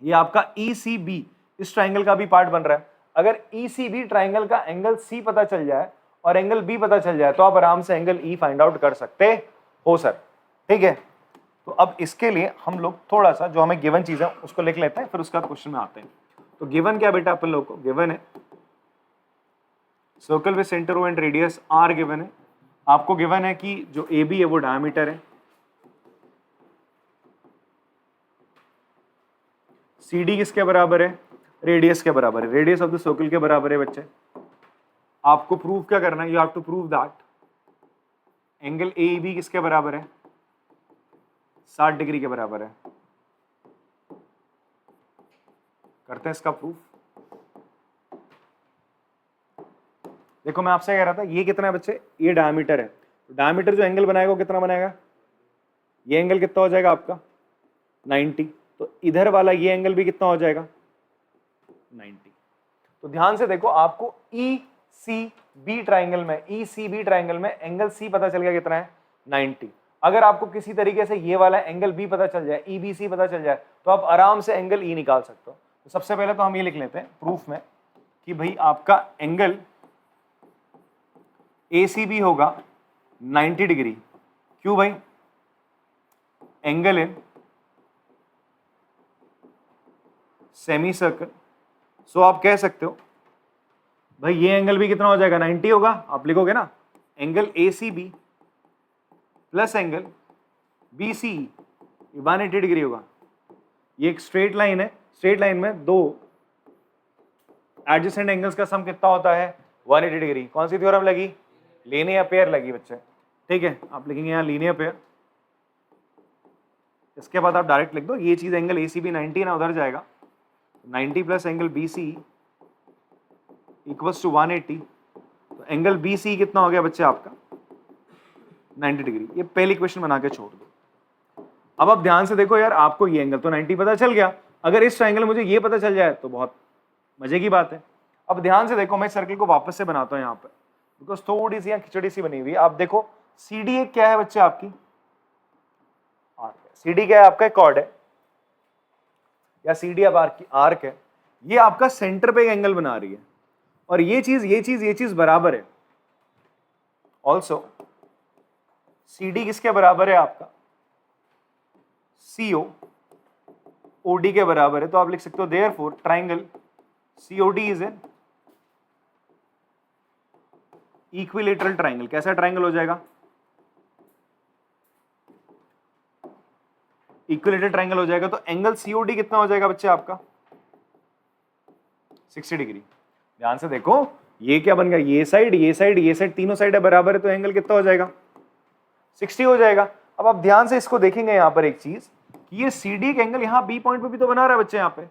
ये आपका ECB इस ट्राइंगल का भी पार्ट बन रहा है। अगर ECB ट्राइंगल का एंगल C पता चल जाए और एंगल B पता चल जाए, तो आप आराम से एंगल E फाइंड आउट कर सकते हो सर, ठीक है। तो अब इसके लिए हम लोग थोड़ा सा जो हमें गिवन चीज है उसको लिख लेते हैं, फिर उसके बाद क्वेश्चन में आते हैं। तो गिवन क्या बेटा अपन लोग को, गिवन है circle with centre O and radius R given है। आपको गिवन है कि जो AB है वो डायमीटर है, CD किसके बराबर है, रेडियस के बराबर है, रेडियस ऑफ द सर्कल के बराबर है बच्चे। आपको प्रूव क्या करना है, you have to prove that angle AEB किसके बराबर है, 60 डिग्री के बराबर है। करते हैं इसका प्रूफ। देखो मैं आपसे कह रहा था ये कितना है बच्चे, ये डायमीटर है, तो डायमीटर जो एंगल बनाएगा वो कितना बनाएगा, ये एंगल कितना हो जाएगा आपका 90, तो इधर वाला ये एंगल भी कितना हो जाएगा 90। तो ध्यान से देखो, आपको ECB ट्राइंगल में, ECB ट्राइंगल में एंगल C पता चल गया कितना है 90। अगर आपको किसी तरीके से ये वाला एंगल B पता चल जाए, EBC पता चल जाए, तो आप आराम से एंगल E निकाल सकते हो। तो सबसे पहले तो हम ये लिख लेते हैं प्रूफ में कि भाई आपका एंगल ACB होगा 90 डिग्री। क्यों भाई, एंगल इन सेमी सर्कल। सो आप कह सकते हो भाई ये एंगल भी कितना हो जाएगा 90 होगा, आप लिखोगे ना angle ACB plus angle BCE 180 degree होगा। ये एक स्ट्रेट लाइन है, स्ट्रेट लाइन में दो एडजेसेंट एंगल्स का सम कितना होता है 180 डिग्री। कौन सी थ्योरम लगी, लीनियर पेयर लगी बच्चे, ठीक है। आप लिखेंगे यहाँ लीनियर पेयर, इसके बाद आप डायरेक्ट लिख दो ये चीज एंगल ACB 90 ना, उधर जाएगा 90 plus angle BCE equals to 180। तो एंगल BCE कितना हो गया बच्चे आपका 90 डिग्री। ये पहली क्वेश्चन बना के छोड़ दो। अब आप ध्यान से देखो यार, आपको ये एंगल तो 90 पता चल गया, अगर इस ट्रायंगल मुझे ये पता चल जाए तो बहुत मजे की बात है। अब ध्यान से देखो, मैं सर्कल को वापस से बनाता हूं यहाँ पे, बिकॉज थोड़ी सी यहाँ खिचड़ी सी बनी हुई है। आप देखो CD एक क्या है बच्चे आपकी आर्क है, CD क्या है आपका एक कॉर्ड है या CD अब आर्क है। ये आपका सेंटर पे एक एंगल बना रही है और ये चीज बराबर है। ऑल्सो CD किसके बराबर है आपका CO OD के बराबर है। तो आप लिख सकते हो therefore triangle COD is an equilateral triangle. कैसा ट्राइंगल हो जाएगा, इक्विलेटरल ट्राइंगल हो जाएगा। तो एंगल COD कितना हो जाएगा बच्चे आपका 60 डिग्री। ध्यान से देखो ये क्या बन गया, ये साइड ये साइड ये साइड तीनों साइड है बराबर है, तो एंगल कितना हो जाएगा 60 हो जाएगा। अब आप ध्यान से इसको देखेंगे यहाँ पर एक चीज कि ये CD का एंगल यहाँ B पॉइंट पे भी तो बना रहा है बच्चे यहाँ पे।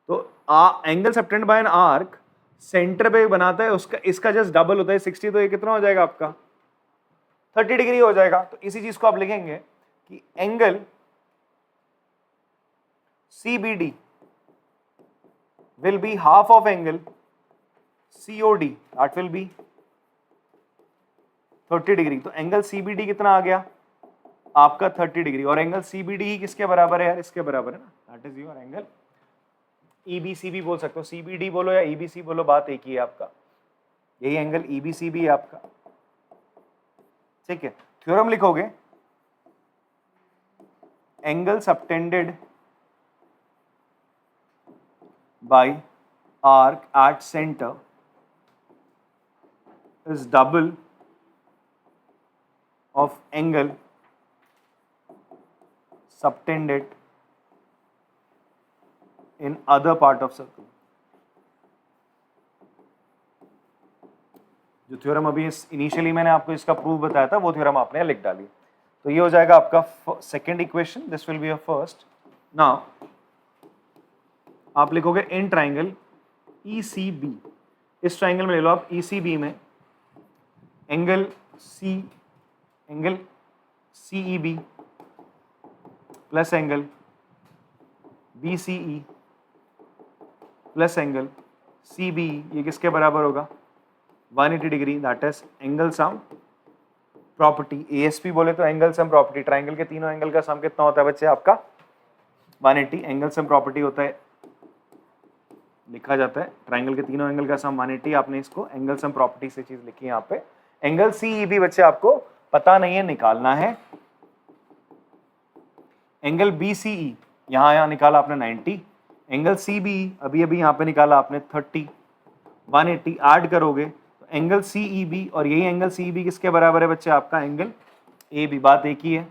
तो angle subtended by an arc सेंटर पे बनाता है, उसका इसका जस्ट डबल होता है 60। तो ये कितना हो जाएगा आपका 30 डिग्री हो जाएगा। तो इसी चीज को आप लिखेंगे कि angle CBD will be half of angle COD, that will be 30 degree. तो एंगल CBD कितना आ गया आपका 30 डिग्री, और एंगल CBD ही किसके बराबर है यार, इसके बराबर है ना, that is your angle EBC भी बोल सकते हो, CBD बोलो या EBC बोलो, बात एक ही है आपका, यही एंगल EBC भी है आपका, ठीक है। थ्योरम लिखोगे, angle subtended bye arc at centre is double of angle subtended in other part of circle। जो थ्योरम अभी इनिशियली मैंने आपको इसका प्रूफ बताया था वो थ्योरम आपने लिख डाली। तो ये हो जाएगा आपका second equation, this will be your first. Now आप लिखोगे इन ट्राइंगल ECB, इस ट्राइंगल में ले लो आप ECB में angle CEB plus angle BCE plus angle CBE, ये किसके बराबर होगा 180 degree, that is angle sum property. ASP बोले तो एंगल सम प्रॉपर्टी, ट्राइंगल के तीनों एंगल का सम कितना होता है बच्चे आपका 180, एंगल सम प्रॉपर्टी होता है, लिखा जाता है ट्राइंगल के तीनों एंगल का सम 180, आपने इसको एंगल सम प्रॉपर्टी से चीज लिखी है यहाँ पे। एंगल CEB बच्चे आपको पता नहीं है, निकालना है। एंगल BCE यहाँ निकाला आपने 90, एंगल CBE अभी यहाँ पे निकाला आपने 30, 180 ऐड करोगे तो एंगल CEB, और यही एंगल CEB किसके बराबर है बच्चे आपका एंगल AB, बात एक ही है।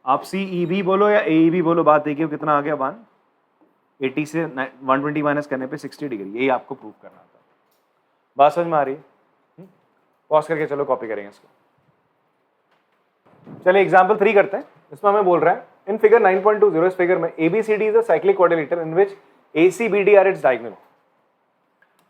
आप CEB बोलो या AEB बोलो, बात एक ही है। कितना आ गया 180 से 120 माइनस करने पे 60 डिग्री, यही आपको प्रूव करना था। बात समझ में आ रही है? पॉज करके चलो कॉपी करेंगे इसको। चलिए एग्जाम्पल 3 करते हैं। इसमें हमें बोल रहा है इन फिगर 9.20, इस फिगर में ABCD is a cyclic quadrilateral in which ACBD are its diagonal.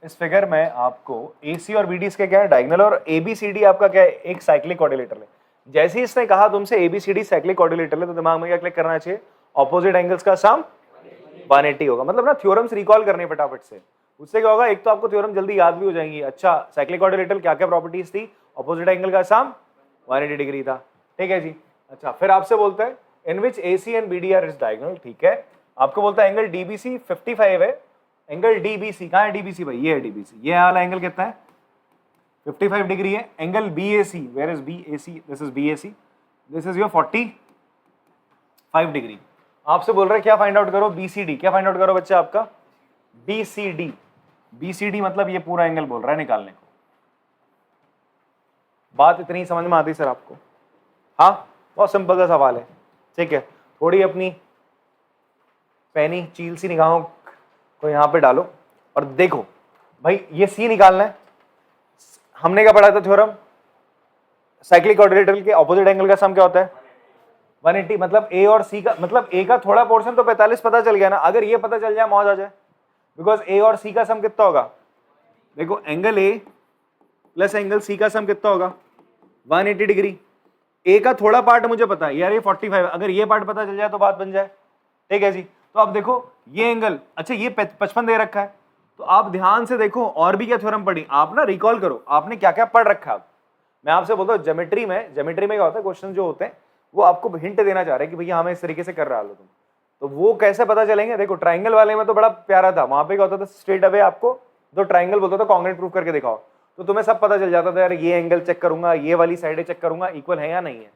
इस फिगर में आपको AC और BD इसके क्या है डायगोनल, और ABCD आपका क्या है एक साइक्लिक क्वाड्रिलेटरल है। जैसे ही इसने कहा तुमसे ABCD साइक्लिक क्वाड्रिलेटरल है तो दिमाग में क्या क्लिक करना चाहिए, ऑपोजिट एंगल्स का सम 180 होगा। मतलब ना थ्योरम्स रिकॉल करने फटाफट से, उससे क्या होगा, एक तो आपको थ्योरम जल्दी याद भी हो जाएंगी। अच्छा साइक्लिक क्वाड्रिलेटरल क्या क्या प्रॉपर्टीज थी, ऑपोजिट एंगल का सम 180 डिग्री था, ठीक है जी। अच्छा फिर आपसे बोलता है in which AC and BD are is diagonal, ठीक है। आपको बोलता है एंगल DBC 55 है, एंगल DBC कहाँ है DBC भाई, ये है DBC, ये वाला एंगल कितना है 55 डिग्री है। Angle BAC, where is BAC, this is BAC, this is your 45 degree. आपसे बोल रहा है क्या फाइंड आउट करो BCD, क्या फाइंड आउट करो बच्चे आपका BCD, BCD मतलब ये पूरा एंगल बोल रहा है निकालने को। बात इतनी समझ में आती सर आपको? हाँ बहुत सिंपल सा सवाल है, ठीक है। थोड़ी अपनी पैनी चील सी निगाहों को यहाँ पे डालो और देखो भाई, ये C निकालना है। हमने क्या पढ़ा था थ्योरम, साइक्लिक क्वाड्रिलेटरल के ऑपोजिट एंगल का सम क्या होता है 180, मतलब A और C का, मतलब A का थोड़ा पोर्शन तो 45 पता चल गया ना। अगर ये पता चल जाए मौज आ जाए, बिकॉज A और C का सम कितना होगा, देखो angle A plus angle C का सम कितना होगा 180 डिग्री। A का थोड़ा पार्ट मुझे पता है यार, ये 45, अगर ये पार्ट पता चल जाए तो बात बन जाए, ठीक है जी। तो अब देखो ये एंगल, अच्छा ये 55 दे रखा है, तो आप ध्यान से देखो और भी क्या थ्योरम पढ़ी आप ना, रिकॉल करो आपने क्या क्या पढ़ रखा है। मैं आपसे बोलता हूँ ज्योमेट्री में क्या होता है, क्वेश्चन जो होते हैं वो आपको हिंट देना चाह रहे हैं कि भैया हमें इस तरीके से कर रहा लो तुम, तो वो कैसे पता चलेंगे। देखो ट्राइंगल वाले में तो बड़ा प्यारा था, वहां पे क्या होता था स्ट्रेट अवे आपको दो ट्राइंगल बोलता था कॉन्ग्रुएंट प्रूफ करके दिखाओ, तो तुम्हें सब पता चल जाता था यार, ये एंगल चेक करूंगा, ये वाली साइडें चेक करूंगा इक्वल है या नहीं है।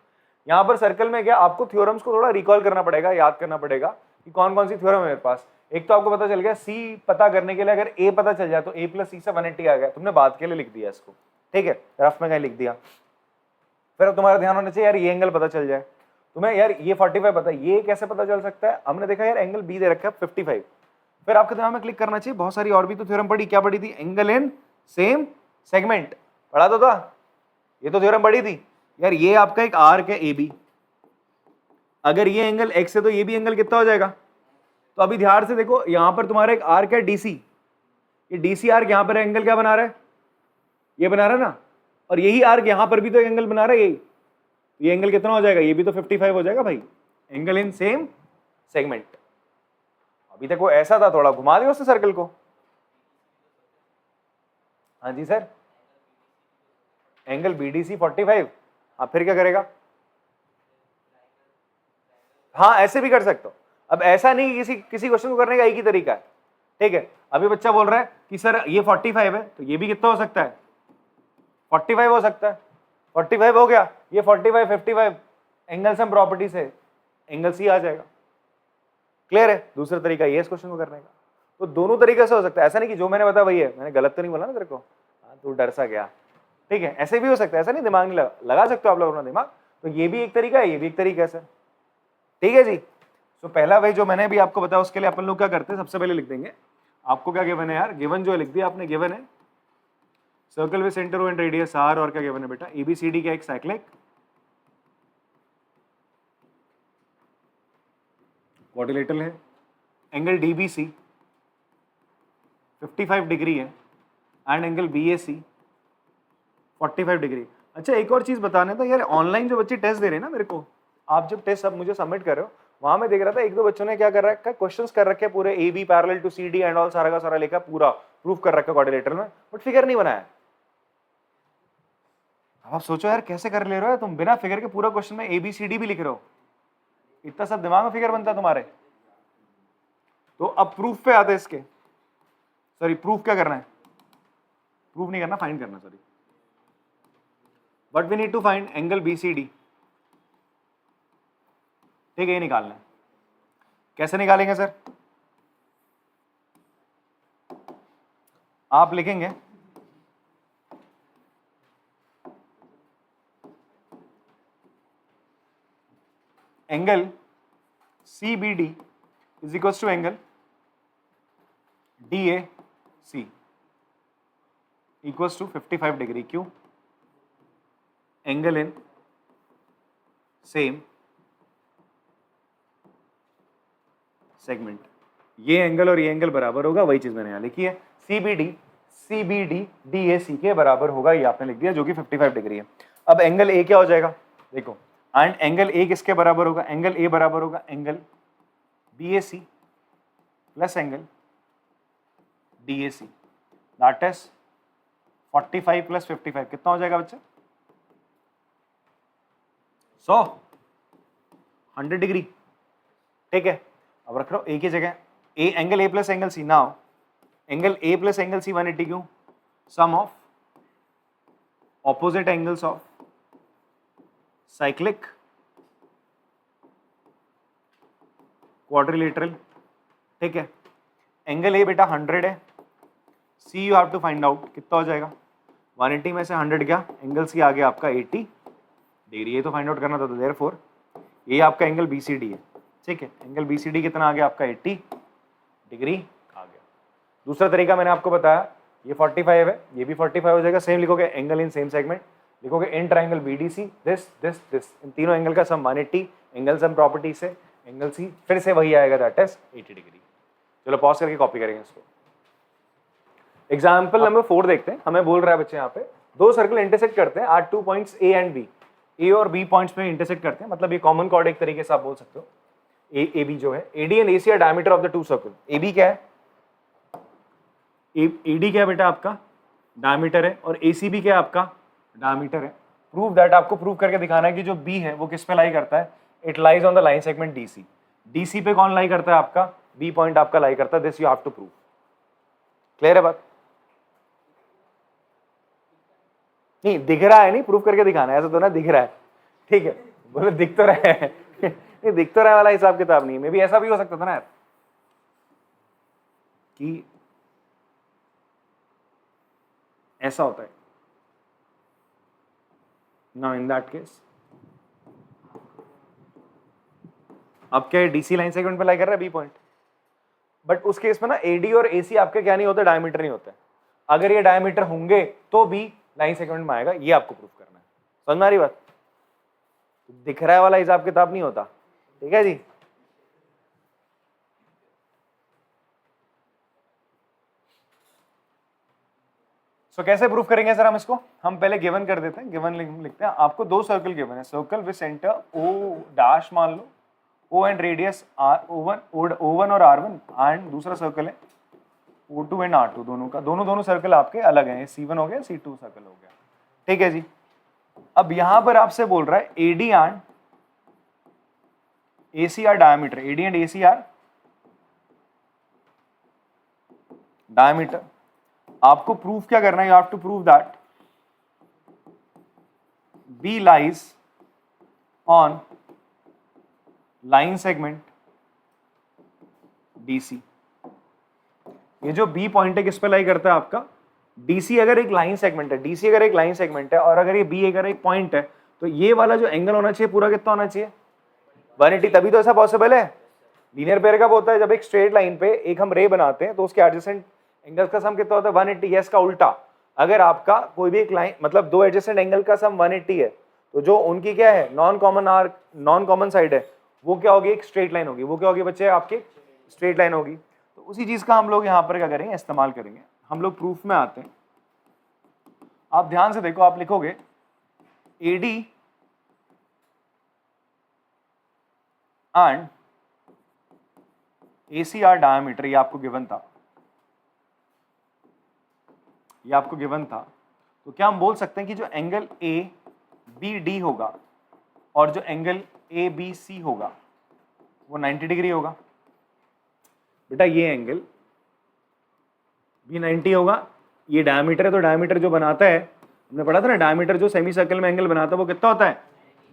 यहाँ पर सर्कल में क्या आपको थ्योरम्स को थोड़ा रिकॉल करना पड़ेगा, याद करना पड़ेगा कि कौन कौन सी थ्योरम है मेरे पास। एक तो आपको पता चल गया C पता करने के लिए अगर A पता चल जाए तो A प्लस C से 180 आ गया, तुमने बात के लिए लिख दिया इसको, ठीक है, रफ में कहीं लिख दिया। फिर अब तुम्हारा ध्यान होना चाहिए यार ये एंगल पता चल जाए तुम्हें, यार ये 45 पता है, ये कैसे पता चल सकता है, हमने देखा यार एंगल B दे रखा है 55। फिर आपके दिमाग में क्लिक करना चाहिए बहुत सारी और भी तो थ्योरम पढ़ी, क्या पढ़ी थी, एंगल इन सेम सेगमेंट पढ़ा तो था, ये तो थ्योरम पढ़ी थी यार। ये आपका एक आर्क है AB, अगर ये एंगल X है तो ये भी एंगल कितना हो जाएगा। तो अभी ध्यान से देखो यहां पर तुम्हारा एक आर्क है DC, ये DC आर्क यहां पर एंगल क्या बना रहा है, ये बना रहा है ना, और यही आर्क यहां पर भी तो एंगल बना रहा है यही, ये एंगल कितना हो जाएगा, ये भी तो 55 हो जाएगा भाई, एंगल इन सेम सेगमेंट। अभी तक वो ऐसा था, थोड़ा घुमा दिया उसने सर्कल को। हाँ जी सर, एंगल BDC 45। हाँ फिर क्या करेगा? हाँ ऐसे भी कर सकते हो। अब ऐसा नहीं कि किसी किसी क्वेश्चन को करने का एक ही तरीका है, ठीक है। अभी बच्चा बोल रहा है कि सर ये 45 है, तो ये भी कितना हो सकता है? 45 हो सकता है। 45 हो गया, ये 45 55 एंगल सम प्रॉपर्टी से एंगल सी आ जाएगा। क्लियर है? दूसरा तरीका ये इस क्वेश्चन को करने का। तो दोनों तरीके से हो सकता है, ऐसा नहीं कि जो मैंने बताया वही है। मैंने गलत तो नहीं बोला ना तेरे को? हाँ तू डर सा गया, ठीक है। ऐसे भी हो सकता है, ऐसा नहीं दिमाग नहीं लगा सकते हो आप लोग अपना दिमाग। तो ये भी एक तरीका है, ये भी एक तरीका है सर, ठीक है जी। तो पहला वही जो मैंने अभी आपको बताया, उसके लिए अपन लोग क्या करते हैं, सबसे पहले लिख देंगे आपको क्या गिवन है यार, गिवन जो है लिख दिया आपने, गिवन है circle with centre O and radius R, और क्या गिवन है बेटा, ABCD का एक साइक्लिक क्वाड्रिलेटरल है, एंगल DBC 55 डिग्री है एंड एंगल BAC 45 डिग्री। अच्छा एक और चीज बताने था यार, ऑनलाइन जो बच्चे टेस्ट दे रहे हैं ना मेरे को, आप जब टेस्ट सब मुझे सबमिट कर रहे हो, वहां मैं देख रहा था एक दो बच्चों ने क्या कर रखा है, क्वेश्चंस कर रखे पूरे AB parallel to CD and all, सारा का सारा लिखा पूरा प्रूफ कर रखा क्वाड्रिलेटरल में, बट फिगर नहीं बनाया। अब आप सोचो यार कैसे कर ले रहे हो तुम, बिना फिगर के पूरा क्वेश्चन में ABCD भी लिख रहे हो, इतना सब दिमाग में फिगर बनता है तुम्हारे। तो अब प्रूफ पे आते हैं इसके, सॉरी प्रूफ क्या करना है, प्रूफ नहीं करना, फाइंड करना, sorry. But we need to find angle BCD, ठीक है, ये निकालना है। कैसे निकालेंगे सर? आप लिखेंगे angle CBD is equal to angle DAC equals to 55 degree. क्यों? एंगल इन सेम सेगमेंट, ये एंगल और ये एंगल बराबर होगा, वही चीज मैंने यहां लिखी है, CBD DAC के बराबर होगा, ये आपने लिख दिया, जो कि 55 डिग्री है। अब एंगल A क्या हो जाएगा देखो, एंड एंगल A किसके बराबर होगा, एंगल A बराबर होगा angle BAC plus angle DAC, that is 45 plus 55 कितना हो जाएगा बच्चे? 100 डिग्री, ठीक है। अब रख लो A की जगह A, angle A plus angle C, now angle A plus angle C 180, क्यों? Sum of opposite angles of cyclic quadrilateral, ठीक है। एंगल A बेटा 100 है, C you have to find out कितना हो जाएगा, 180 में से 100 गया, एंगल C आ गया आपका 80 डिग्री, ये तो फाइंड आउट करना था, तो देयरफॉर ये आपका एंगल BCD है, ठीक है। एंगल BCD कितना आ गया आपका 80 डिग्री आ गया। दूसरा तरीका मैंने आपको बताया, ये 45 है, ये भी 45 हो जाएगा, सेम लिखोगे एंगल इन सेम सेगमेंट, लिखोगे in triangle BDC this this this, इन तीनों एंगल का सम 180, एंगल सम प्रॉपर्टी से एंगल C फिर से वही आएगा, दैट इज 80 डिग्री। चलो पॉज करके कॉपी करेंगे इसको। एग्जाम्पल नंबर 4 देखते हैं, हमें बोल रहा है बच्चे यहाँ पे दो सर्कल इंटरसेक्ट करते हैं at 2 points A and B, A और B पॉइंट्स में इंटरसेक्ट करते हैं, मतलब ये कॉमन कॉर्ड एक तरीके से आप बोल सकते हो। AB जो है, AD and AC are diameter of the two circle. AB क्या है, AD क्या है बेटा आपका डायमीटर है, और AC भी क्या है आपका डायमीटर है। प्रूव दैट, आपको प्रूव करके दिखाना है कि जो B है वो किस पे लाई करता है, it lies on the line segment DC। DC पे कौन लाई करता है आपका, B पॉइंट आपका लाई करता है, this you have to prove. Clear है बात? नहीं दिख रहा है, नहीं प्रूव करके दिखाना है, ऐसा तो ना दिख रहा है, ठीक है, बोले दिख तो रहा है नहीं दिख तो रहा वाला हिसाब किताब नहीं, मे भी ऐसा भी हो सकता था ना यार कि ऐसा होता है। नाउ इन दैट केस अब क्या है, DC लाइन सेगमेंट पे लाई कर रहा है B पॉइंट, बट उस केस में ना AD और AC आपके क्या नहीं होते, डायमीटर नहीं होते। अगर ये डायमीटर होंगे तो भी लाइन सेगमेंट में आएगा, ये आपको प्रूफ करना है। समझ में आ रही बात? दिख रहा है वाला हिसाब किताब नहीं होता, ठीक है जी। कैसे प्रूफ करेंगे सर हम इसको, हम पहले गिवन कर देते हैं, गिवन लिखते हैं। आपको दो सर्कल गिवन है, circle with centre O dash मान लो, O एंड रेडियस O1 और R1 एंड दूसरा सर्कल है O2 एंड R2, दोनों सर्कल आपके अलग हैं, C1 हो गया, C2 सर्कल हो गया, ठीक है जी। अब यहां पर आपसे बोल रहा है AD and ACR diameter, AD and ACR diameter. आपको प्रूफ क्या करना है, you have to prove that B lies on line segment DC। ये जो B पॉइंट है किस पे लाई करता है आपका, DC अगर एक लाइन सेगमेंट है, DC अगर एक लाइन सेगमेंट है और अगर ये B अगर एक पॉइंट है, तो ये वाला जो एंगल होना चाहिए पूरा कितना होना चाहिए 180, तभी तो ऐसा पॉसिबल है। लीनियर पेयर कब होता है, जब एक स्ट्रेट लाइन पे एक हम रे बनाते हैं तो उसके एडजेसेंट एंगल्स का सम कितना होता है 180। यस का उल्टा, अगर आपका कोई भी एक लाइन मतलब दो एडजेसेंट एंगल का सम 180 है, तो जो उनकी क्या है non common arc, non common side है, वो क्या होगी, एक स्ट्रेट लाइन होगी। वो क्या होगी बच्चे आपकी स्ट्रेट लाइन होगी। तो उसी चीज का हम लोग यहाँ पर क्या करेंगे, इस्तेमाल करेंगे। हम लोग प्रूफ में आते हैं, आप ध्यान से देखो, आप लिखोगे AD एंड ACR डायमीटर, ये आपको गिवन था, ये आपको गिवन था। तो क्या हम बोल सकते हैं कि जो एंगल ABD होगा और जो एंगल ABC होगा वो 90 डिग्री होगा। बेटा ये एंगल भी 90 होगा, ये डायमीटर है, तो डायमीटर जो बनाता है, हमने पढ़ा था ना, डायमीटर जो सेमी सर्कल में एंगल बनाता है वो कितना होता है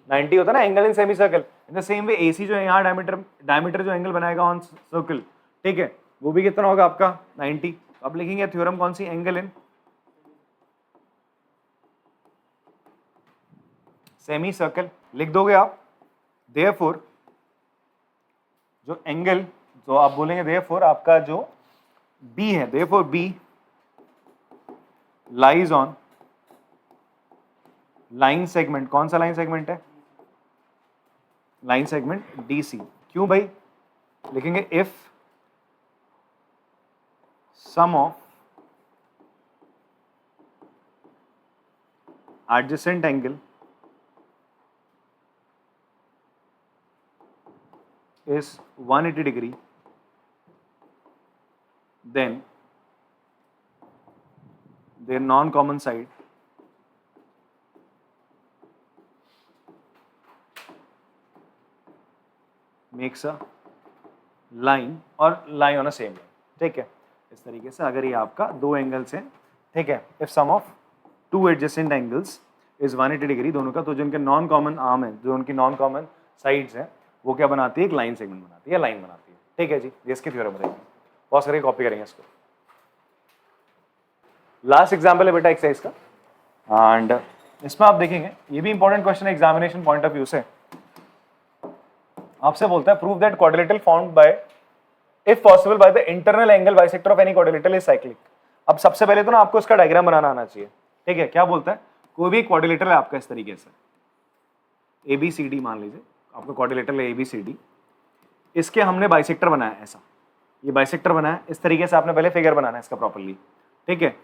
90 होता है ना, angle in semi circle. In the same way AC जो है यहाँ डायमीटर जो एंगल बनाएगा ऑन सर्कल, ठीक है, वो भी कितना होगा आपका 90। तो अब लिखेंगे थ्योरम कौन सी, एंगल इन सेमी सर्कल लिख दोगे आप। देयरफॉर जो एंगल, तो आप बोलेंगे देयरफॉर आपका जो B है, therefore B lies on line segment, कौन सा लाइन सेगमेंट है, लाइन सेगमेंट DC। क्यों भाई, लिखेंगे if sum of adjacent angle is 180 degree, then their non-common side makes a line और line on a same line, ठीक है। इस तरीके से अगर ये आपका दो एंगल्स हैं, ठीक है, if sum of two adjacent angles is 180 degree दोनों का, तो जो उनके नॉन कॉमन आर्म है, जो उनकी नॉन कॉमन साइड्स हैं, वो क्या बनाती है, एक लाइन सेगमेंट बनाती है, लाइन बनाती है, ठीक है जी। ये इसकी थ्योरम रहेगी, पॉज करके कॉपी करेंगे इसको। लास्ट एग्जांपल है बेटा एक्सरसाइज का, एंड इसमें आप देखेंगे ये भी इंपॉर्टेंट क्वेश्चन है एग्जामिनेशन पॉइंट ऑफ व्यू से। आपसे बोलता है prove that quadrilateral formed by if possible by the internal angle bisector of any quadrilateral is cyclic. अब सबसे पहले तो ना आपको इसका डायग्राम बनाना आना चाहिए, ठीक है। क्या बोलता है, कोई भी क्वाड्रिलेटरल है आपका इस तरीके से, ABCD मान लीजिए आपका क्वाड्रिलेटरल है ABCD, इसके हमने बाइसेक्टर बनाया ऐसा, ये बाइसेक्टर बनाया इस तरीके से, आपने पहले फिगर बनाना है इसका प्रॉपर्ली, ठीक है।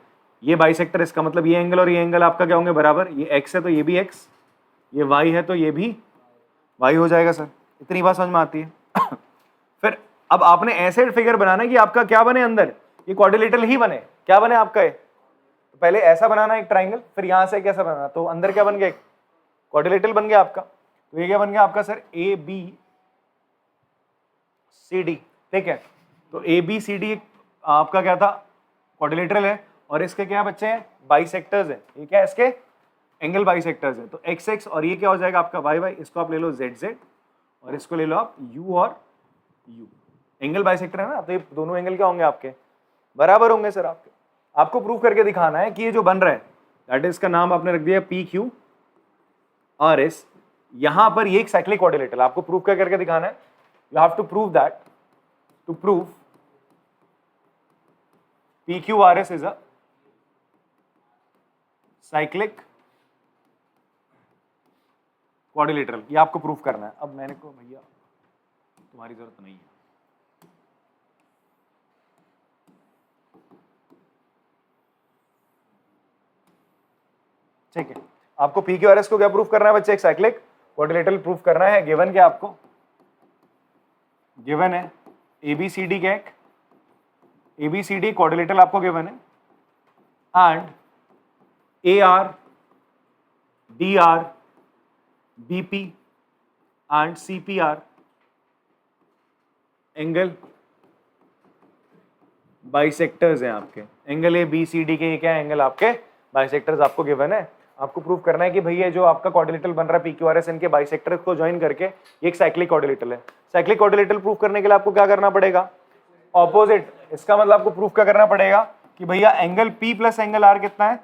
ये बाइसेक्टर, इसका मतलब ये एंगल और ये एंगल आपका क्या होंगे बराबर, ये x है तो ये भी x, ये y है तो ये भी y हो जाएगा सर। इतनी बात समझ में आती है। फिर अब आपने ऐसे फिगर बनाना है कि आपका क्या बने अंदर, ये क्वाड्रिलेटरल ही बने, क्या बने आपका ये, तो पहले ऐसा बनाना एक ट्राइंगल, फिर यहां से कैसा बनाना, तो अंदर क्या बन गया, क्वाड्रिलेटरल बन गया आपका। तो ये क्या बन गया आपका सर, ABCD, ठीक है। तो ABCD आपका क्या था, क्वाड्रिलेटरल है, और इसके क्या बच्चे हैं, बाइसेक्टर्स हैं। ये क्या है, इसके एंगल बाइसेक्टर्स है। तो XX और ये क्या हो जाएगा आपका YY, इसको आप ले लो ZZ और इसको ले लो आप U और U। एंगल बाइसेक्टर है ना, तो ये दोनों एंगल क्या होंगे आपके बराबर होंगे सर आपके। आपको प्रूव करके दिखाना है कि ये जो बन रहा है, दैट इज इसका नाम आपने रख दिया PQRS। यहां पर ये एक साइक्लिक क्वाड्रिलेटरल, आपको प्रूव करके दिखाना है। You have to prove that, to prove PQRS is a cyclic quadrilateral, ये आपको प्रूफ करना है। अब मैंने को भैया तुम्हारी जरूरत नहीं है, ठीक है। आपको PQRS को क्या प्रूफ करना है बच्चे, एक साइक्लिक क्वाड्रिलेटरल प्रूफ करना है। गिवन क्या आपको, गिवन है ABCD का एक ABCD क्वाड्रिलेटरल आपको गिवन है and AR DR BP and CPR angle bisectors हैं आपके। एंगल ABCD के ये क्या एंगल आपके बाइसेक्टर्स आपको गिवन है। आपको प्रूव करना है कि भैया जो आपका क्वाड्रिलेटरल बन रहा है PQRS इनके बाइसेक्टर को ज्वाइन करके ये एक साइक्लिक क्वाड्रिलेटरल है। साइक्लिक क्वाड्रिलेटरल प्रूव करने के लिए आपको क्या करना पड़ेगा, ऑपोजिट। इसका मतलब आपको प्रूव क्या करना पड़ेगा कि भैया angle P plus angle R कितना है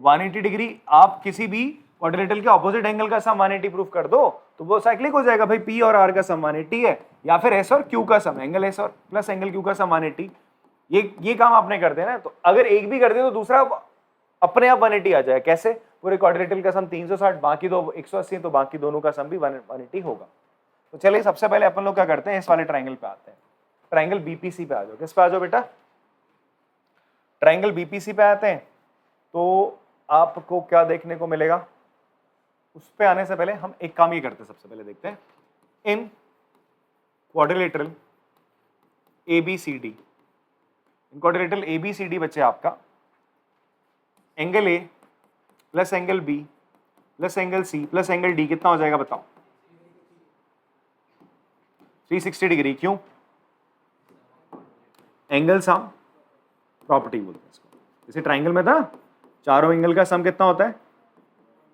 180 डिग्री। आप किसी भी क्वाड्रिलेटरल के ऑपोजिट एंगल का सम 180 प्रूफ कर दो तो वो साइक्लिक हो जाएगा। भाई P और R का सम 180 है या फिर S और Q का सम, एंगल S और प्लस एंगल Q का सम 180। ये काम आपने कर देना है। तो अगर एक भी कर दे तो दूसरा अपने आप 180 आ जाए। कैसे, पूरे क्वाड्रिलेटरल का सम 360, बाकी दो 180, तो बाकी दोनों का सम भी 180 होगा। तो चलिए सबसे पहले अपन लोग क्या करते हैं, इस वाले ट्राइंगल पे आते हैं। ट्राइंगल BPC पे आ जाओ। किस पे आ जाओ बेटा, ट्राइंगल BPC पे आते हैं। तो आपको क्या देखने को मिलेगा, उस पे आने से पहले हम एक काम ये करते हैं। सबसे पहले देखते हैं इन क्वाड्रिलेटरल ABCD, इन क्वाड्रिलेटरल ABCD बच्चे आपका angle A plus angle B plus angle C plus angle D कितना हो जाएगा बताओ, 360 डिग्री। क्यों, एंगल सम प्रॉपर्टी बोलते हैं इसको। जैसे ट्राइंगल में था चारों एंगल का सम कितना होता है,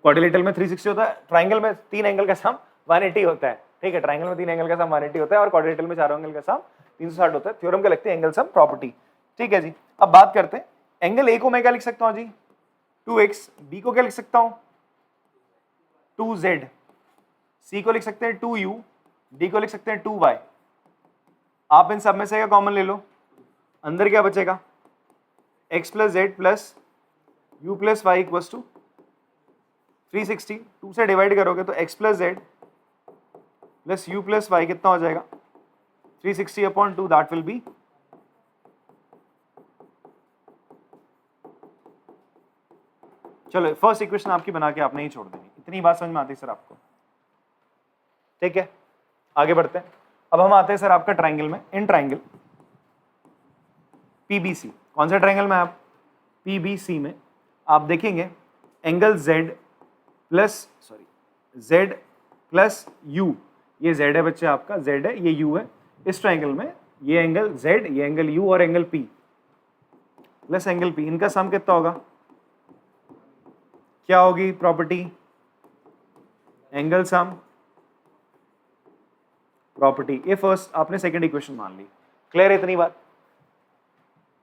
क्वाड्रिलेटरल में 360 होता है, ट्राइंगल में 3 एंगल का सम 180 होता है। ठीक है, ट्राइंगल में 3 एंगल का सम 180 होता है और क्वाड्रिलेटरल में चारों एंगल का सम 360 होता है। थ्योरम क्या लगती है, एंगल सम प्रॉपर्टी। ठीक है जी, अब बात करते हैं एंगल A को मैं क्या लिख सकता हूं जी 2x, B को क्या लिख सकता हूं 2z, C को लिख सकते हैं 2u, D को लिख सकते हैं 2y। आप इन सब में से क्या कॉमन ले लो, अंदर क्या बचेगा x plus Z plus U plus Y equal to 360। 2 से डिवाइड करोगे तो x plus Z plus U plus Y कितना हो जाएगा 360 अपॉन 2, दैट विल बी चलो फर्स्ट इक्वेशन आपकी बना के आपने ही छोड़ देनी। इतनी बात समझ में आती है सर आपको, ठीक है। आगे बढ़ते हैं। अब हम आते हैं सर आपका ट्राइंगल में, इन ट्राइंगल PBC। कौन सा ट्राइंगल में आप PBC में आप देखेंगे एंगल Z प्लस U, ये Z है बच्चे आपका, Z है, ये U है। इस ट्राइंगल में ये एंगल Z, ये एंगल U और angle P plus angle P, इनका सम कितना होगा, क्या होगी प्रॉपर्टी, एंगल सम प्रॉपर्टी। ये फर्स्ट आपने सेकंड इक्वेशन मान ली। क्लियर है इतनी बात।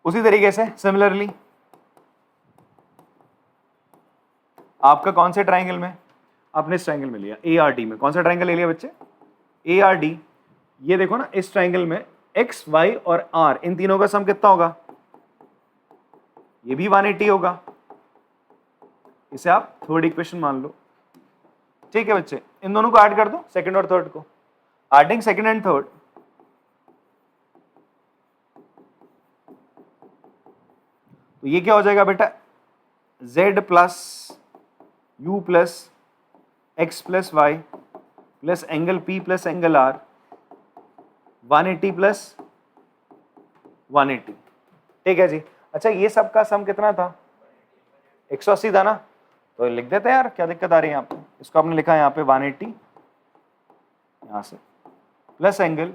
उसी तरीके से सिमिलरली आपका कौन से ट्राइंगल में, आपने इस ट्राइंगल में लिया ARD में। कौन सा ट्राइंगल ले लिया बच्चे ARD। ये देखो ना, इस ट्राइंगल में x, y और r, इन तीनों का सम कितना होगा, ये भी 180 होगा। इसे आप थर्ड इक्वेशन मान लो। ठीक है बच्चे, इन दोनों को ऐड कर दो, सेकंड और थर्ड को। एडिंग सेकंड एंड थर्ड, तो ये क्या हो जाएगा बेटा Z plus U plus X plus Y plus angle P plus angle R 180 plus 180। ठीक है जी। अच्छा, ये सब का सम कितना था 180 था ना, तो लिख देते हैं यार, क्या दिक्कत आ रही है यहाँ पे। इसको आपने लिखा है यहाँ पे 180 यहाँ से plus angle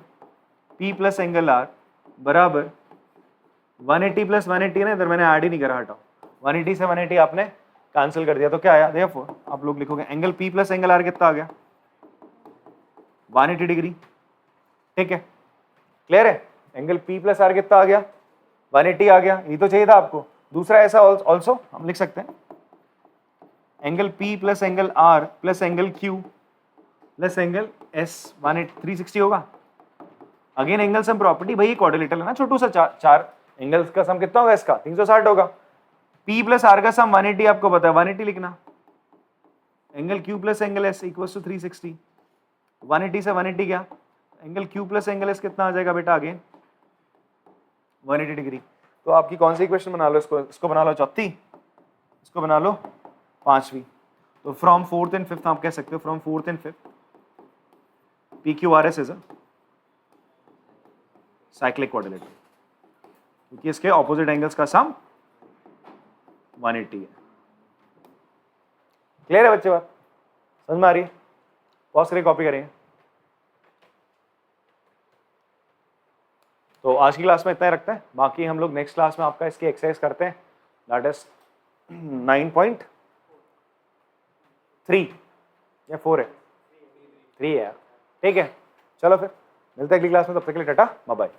P plus angle R बराबर 180 प्लस 180 है ना, इधर मैंने ऐड ही नहीं करा, हटाओ। 180 से 180 आपने कैंसिल कर दिया, तो क्या आया, देयरफॉर आप लोग लिखोगे angle P plus angle R कितना आ गया 180 डिग्री। ठीक है, क्लियर है। एंगल P प्लस R कितना आ गया 180 आ गया, ये तो चाहिए था आपको। दूसरा ऐसा ऑल्सो हम लिख सकते हैं angle P plus angle R plus angle Q plus angle S 360 होगा। अगेन एंगल सम प्रॉपर्टी, भाई क्वाड्रिलेटरल है ना, छोटू सा, चार एंगल्स का सम कितना होगा इसका 360 होगा। P प्लस R का सम 180 आपको पता है, 180 लिखना। Angle Q plus angle S equal to 360। 180 से 180 क्या, angle Q plus angle S कितना आ जाएगा बेटा अगेन 180 डिग्री। तो आपकी कौन सी इक्वेशन बना लो, इसको बना लो चौथी, इसको बना लो पांचवी। तो फ्रॉम फोर्थ एंड फिफ्थ आप कह सकते हो, from fourth and fifth PQRS is cyclic quadrilateral, क्योंकि इसके ऑपोजिट एंगल्स का सम 180 है। क्लियर है बच्चे? बात समझ में आ रही है? पॉज करके कॉपी करेंगे। तो आज की क्लास में इतना ही रखते हैं, बाकी हम लोग नेक्स्ट क्लास में आपका इसकी एक्सरसाइज करते हैं, दैट इज 9.3 या 4 है, 3 है यार। ठीक है, चलो फिर मिलते हैं अगली क्लास में, तब तक के लिए टाटा बाय बाय।